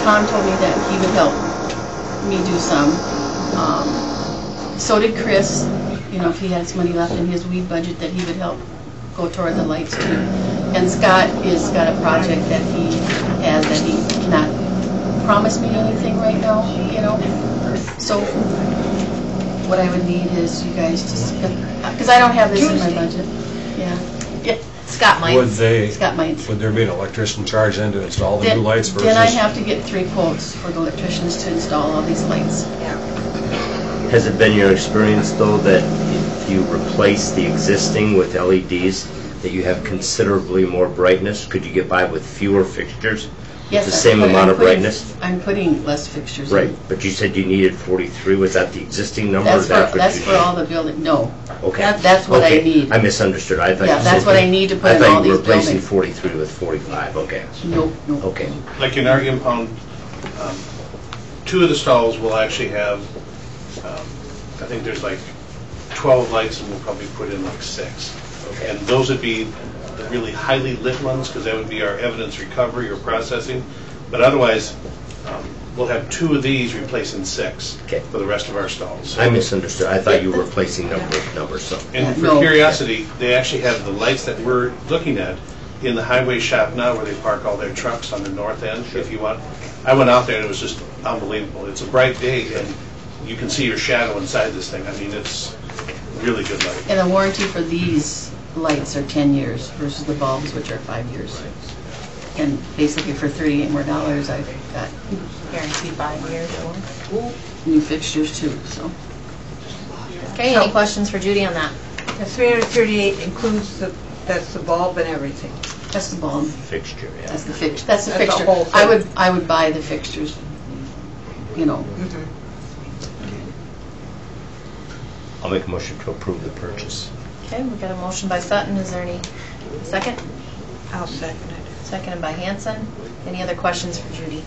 M: Tom told me that he would help me do some. So did Chris, you know, if he has money left in his weed budget, that he would help go toward the lights too. And Scott has got a project that he has that he cannot promise me anything right now, you know. So what I would need is you guys to, because I don't have this in my budget. Yeah.
A: Scott might.
M: Scott might.
E: Would there be an electrician charge then to install the new lights versus?
M: Then I have to get 3 quotes for the electricians to install all these lights.
D: Has it been your experience, though, that if you replace the existing with LEDs, that you have considerably more brightness? Could you get by with fewer fixtures?
M: Yes,
D: the same amount of brightness?
M: I'm putting less fixtures
D: Right,
M: in.
D: but you said you needed 43. Was that the existing number?
M: That's for all the building, no.
D: Okay.
M: That's what I need.
D: I misunderstood. I thought
M: Yeah,
D: you
M: that's
D: said
M: what I need to put in
D: I
M: all
D: thought you
M: these
D: were replacing
M: buildings.
D: 43 with 45. Okay.
M: Nope.
D: Okay.
K: Like in our impound, 2 of the stalls will actually have, I think there's like 12 lights, and we'll probably put in like 6.
D: Okay.
K: And those would be the really highly lit ones, because that would be our evidence recovery or processing. But otherwise, we'll have 2 of these replacing 6 for the rest of our stalls.
D: I misunderstood. I thought you were replacing numbers. So.
K: And for curiosity, they actually have the lights that we're looking at in the highway shop now, where they park all their trucks on the north end, if you want. I went out there and it was just unbelievable. It's a bright day and you can see your shadow inside this thing. I mean, it's really good light.
M: And the warranty for these lights are 10 years versus the bulbs, which are 5 years. And basically for $38 more, I've got
A: Guaranteed 5 years or more.
M: new fixtures too, so.
A: Okay, any questions for Judy on that?
G: The 338 includes that's the bulb and everything.
M: That's the bulb.
D: Fixture, yeah.
M: That's the fixture.
G: That's the
M: fixture.
G: whole thing.
M: I would buy the fixtures, you know.
D: I'll make a motion to approve the purchase.
A: Okay, we got a motion by Sutton. Is there any second?
G: I'll second it.
A: Seconded by Hanson. Any other questions for Judy?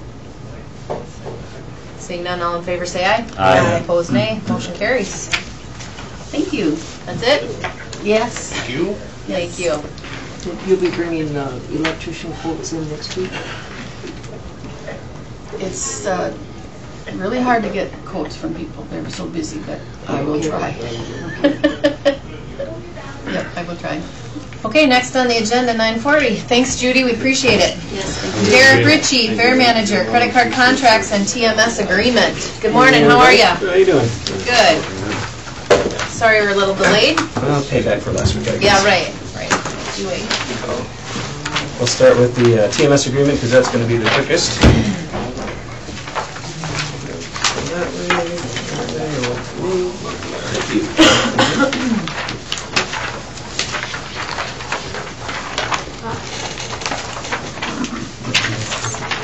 A: Seeing none, all in favor say aye.
D: Aye.
A: Opposed, nay. Motion carries.
M: Thank you.
A: That's it?
M: Yes.
K: Thank you.
A: Thank you.
C: You'll be bringing electrician quotes in next week?
M: It's really hard to get quotes from people. They're so busy, but I will try. Yep, I will try.
A: Okay, next on the agenda, 9:40. Thanks, Judy, we appreciate it. Derek Ritchie, Fair Manager, Credit Card Contracts and TMS Agreement. Good morning, how are you?
N: How are you doing?
A: Good. Sorry we're a little delayed.
N: Well, payback for last week, I guess.
A: Yeah, right. You wait.
N: We'll start with the TMS agreement because that's going to be the quickest.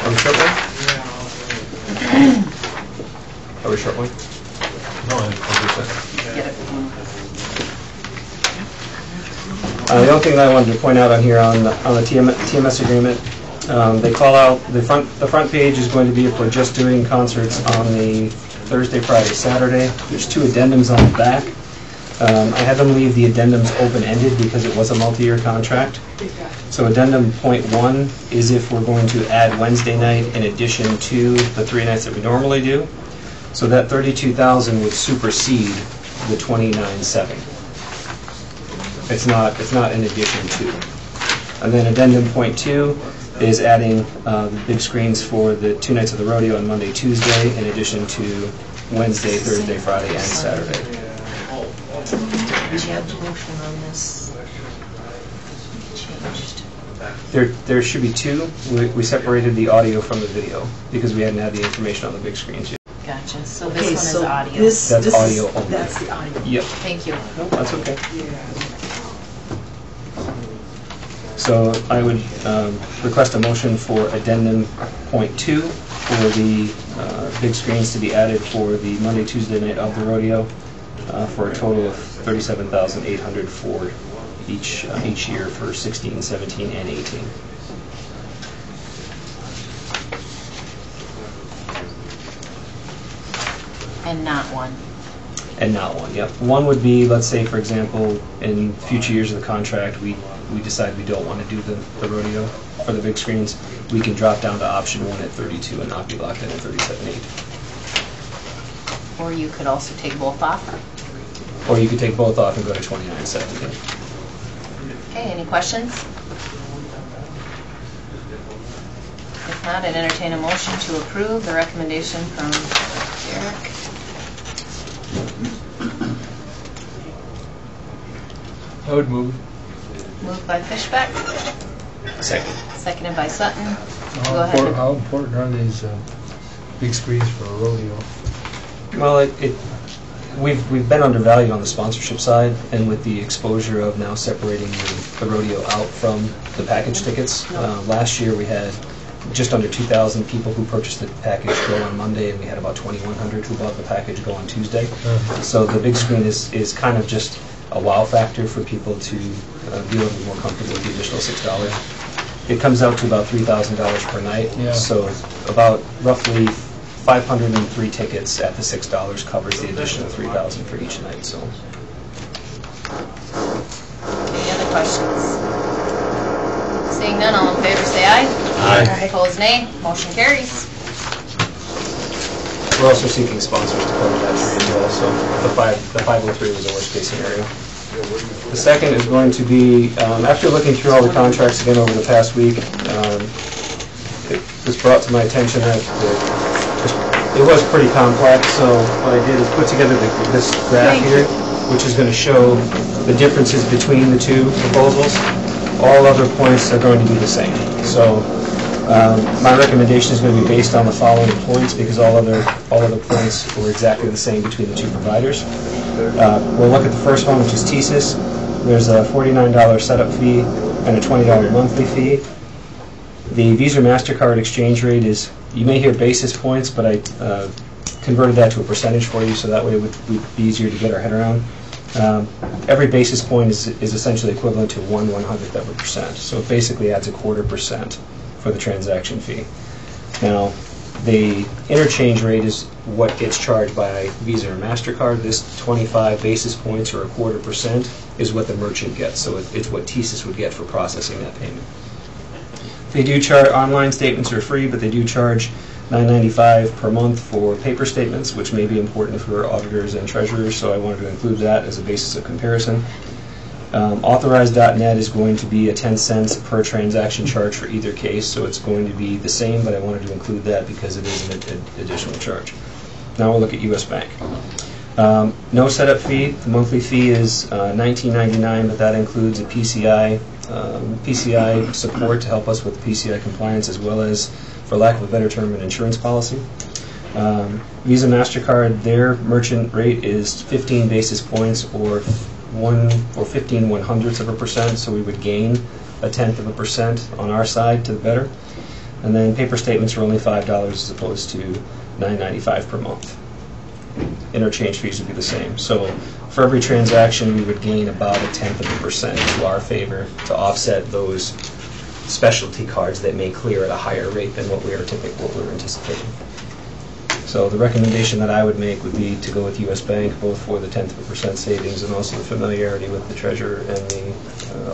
N: Are we short one? Are we short one?
E: No, I'll do that.
N: The only thing that I wanted to point out on here on the TMS agreement, they call out the front page is going to be for just doing concerts on the Thursday, Friday, Saturday. There's 2 addendums on the back. I had them leave the addendums open-ended because it was a multi-year contract. So addendum point 1 is if we're going to add Wednesday night in addition to the 3 nights that we normally do. So that $32,000 would supersede the $29,700. It's not in addition to. And then addendum point 2 is adding the big screens for the 2 nights of the rodeo on Monday, Tuesday, in addition to Wednesday, Thursday, Friday, and Saturday.
A: Did you have a motion on this? Changed.
N: There should be 2. We separated the audio from the video because we hadn't had the information on the big screens yet.
A: Gotcha. So this one is audio.
N: That's audio only.
C: That's the audio.
N: Yep.
A: Thank you.
N: No, that's okay. So I would request a motion for addendum point 2 for the big screens to be added for the Monday, Tuesday night of the rodeo for a total of $37,800 for each year for 16, 17, and 18.
A: And not 1.
N: And not 1, yep. 1 would be, let's say, for example, in future years of the contract, we decide we don't want to do the rodeo for the big screens, we can drop down to option 1 at 32 and not be locked in at 37.8.
A: Or you could also take both off.
N: Or you could take both off and go to 29.7.
A: Okay, any questions? If not, I'd entertain a motion to approve the recommendation from Derek.
J: I would move.
A: Moved by Fishbeck,
N: Second.
A: seconded by Sutton. Go ahead.
J: How important are these big screens for a rodeo?
N: Well, we've been undervalued on the sponsorship side, and with the exposure of now separating the rodeo out from the package tickets. Last year we had just under 2,000 people who purchased the package go on Monday, and we had about 2,100 who bought the package go on Tuesday. So the big screen is kind of just a wow factor for people to be a little bit more comfortable with the additional $6. It comes out to about $3,000 per night, so about roughly 503 tickets at the $6 covers the additional $3,000 for each night. So.
A: Any other questions? Seeing none, all in favor say aye.
N: Aye.
A: Opposed, nay. Motion carries.
N: We're also seeking sponsors to cover that tree as well, so the 503 was a worst case scenario. The second is going to be, after looking through all the contracts again over the past week, it was brought to my attention that it was pretty complex, so what I did is put together this graph here, which is going to show the differences between the 2 proposals. All other points are going to be the same. So my recommendation is going to be based on the following points because all other points were exactly the same between the 2 providers. We'll look at the first one, which is TSYS. There's a $49 setup fee and a $20 monthly fee. The Visa MasterCard exchange rate is, you may hear basis points, but I converted that to a percentage for you so that way it would be easier to get our head around. Every basis point is essentially equivalent to 1/100th of a percent, so it basically adds a 1/4% for the transaction fee. Now, the interchange rate is what gets charged by Visa or MasterCard. This 25 basis points or a 1/4% is what the merchant gets, so it's what TSYS would get for processing that payment. They do charge, online statements are free, but they do charge $9.95 per month for paper statements, which may be important for auditors and treasurers, so I wanted to include that as a basis of comparison. Authorized.net is going to be a 10 cents per transaction charge for either case, so it's going to be the same, but I wanted to include that because it is an additional charge. Now we'll look at US Bank. No setup fee. The monthly fee is $19.99, but that includes a PCI support to help us with PCI compliance, as well as, for lack of a better term, an insurance policy. Visa, MasterCard, their merchant rate is 15 basis points or 15/100%, so we would gain 0.1% on our side to the better. And then paper statements are only $5 as opposed to $9.95 per month. Interchange fees would be the same. So for every transaction, we would gain about 0.1% to our favor to offset those specialty cards that may clear at a higher rate than what we were anticipating. So the recommendation that I would make would be to go with US Bank, both for the 0.1% savings and also the familiarity with the treasurer and the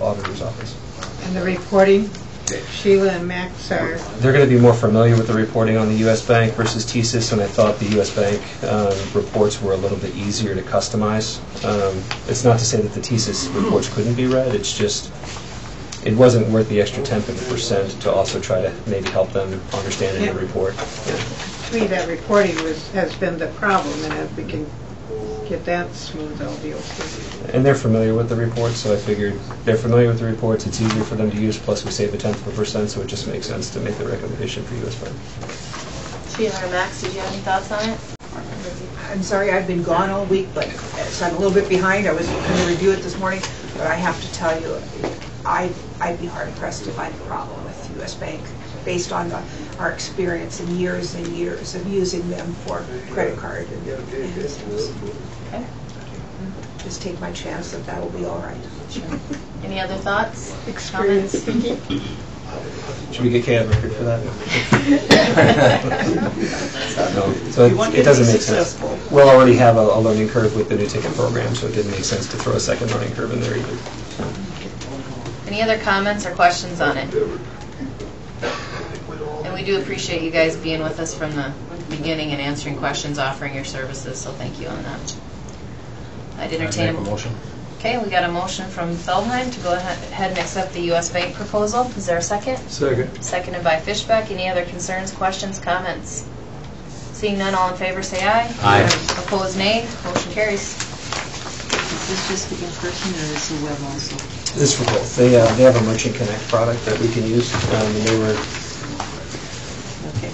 N: auditor's office.
G: And the reporting, Sheila and Max are,
N: They're going to be more familiar with the reporting on the US Bank versus TSYS, and I thought the US Bank reports were a little bit easier to customize. It's not to say that the TSYS reports couldn't be read, it's just it wasn't worth the extra 10% to also try to maybe help them understand in the report. Yeah.
G: to me, that reporting has been the problem, and if we can get that smooth, I'll be okay.
N: And they're familiar with the reports, so I figured they're familiar with the reports, it's easier for them to use, plus we save 0.1%, so it just makes sense to make the recommendation for US Bank.
A: Sheila or Max, did you have any thoughts on it?
O: I'm sorry, I've been gone all week, but so I'm a little bit behind. I was going to review it this morning, but I have to tell you, I'd be hard pressed to find a problem with US Bank based on our experience and years of using them for credit card and
A: Okay.
O: just take my chance that that will be all right.
A: Sure. Any other thoughts?
G: Experience thinking.
N: Should we get CAD record for that? No, so it doesn't make sense. We'll already have a learning curve with the new ticket program, so it didn't make sense to throw a second learning curve in there either.
A: Any other comments or questions on it? And we do appreciate you guys being with us from the beginning and answering questions, offering your services, so thank you on that. I'd entertain a motion. Okay, we got a motion from Feldheim to go ahead and accept the US Bank proposal. Is there a second?
J: Second.
A: Seconded by Fishbeck. Any other concerns, questions, comments? Seeing none, all in favor say aye.
D: Aye.
A: Opposed, nay. Motion carries.
C: Is this just the in-person or is the web also?
N: This is for both. They have a Merchant Connect product that we can use, and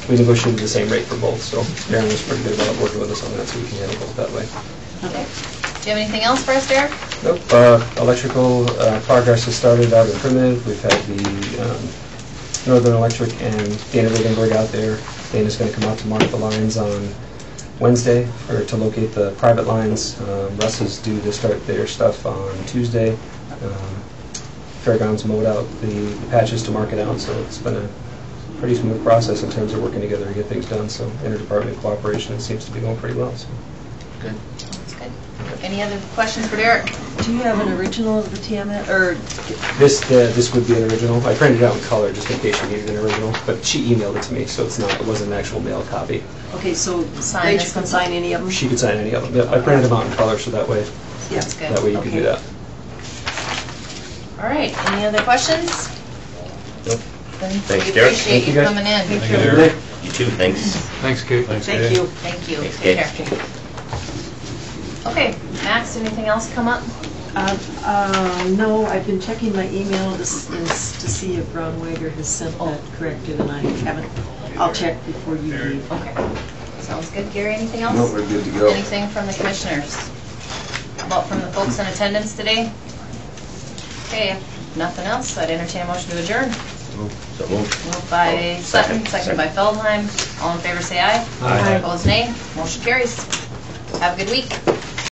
N: we negotiated the same rate for both, so Aaron was pretty good about working with us on that, so we can handle both that way.
A: Okay. Do you have anything else for us, Derek?
N: Nope. Electrical progress has started out in Primitive. We've had the Northern Electric and Dana Regenberg out there. Dana's going to come out to mark the lines on Wednesday to locate the private lines. Russ is due to start their stuff on Tuesday. Fairgrounds mowed out the patches to mark it out, so it's been a pretty smooth process in terms of working together to get things done. So interdepartment cooperation, it seems to be going pretty well. So.
A: Good. That's good. Any other questions for Derek?
C: Do you have an original of the TMS, or?
N: This would be an original. I printed it out in color just in case you needed an original, but she emailed it to me, so it wasn't an actual mail copy.
C: Okay, so Rachel can sign any of them?
N: She could sign any of them. Yep, I printed them out in color, so that way,
A: That's good.
N: that way you could do that.
A: All right. Any other questions?
N: Nope.
A: Then
D: Thanks,
A: we
D: Derek.
A: appreciate you
N: guys.
A: coming in.
N: Thank you, Derek.
D: You too, thanks.
J: Thanks, Kate.
C: Thank you.
A: Thank you.
D: Thanks,
A: Take
D: Kate.
A: care. Okay, Max, anything else come up?
C: No, I've been checking my email to see if Ron Wager has sent that corrected, and I haven't. I'll check before you leave.
A: Okay. Sounds good. Gary, anything else?
B: No, we're good to go.
A: Anything from the commissioners? How about from the folks in attendance today? Okay, if nothing else, I'd entertain a motion to adjourn.
D: So moved.
A: Moved by Sutton, seconded by Feldheim. All in favor say aye.
N: Aye.
A: Opposed nay. Motion carries. Have a good week.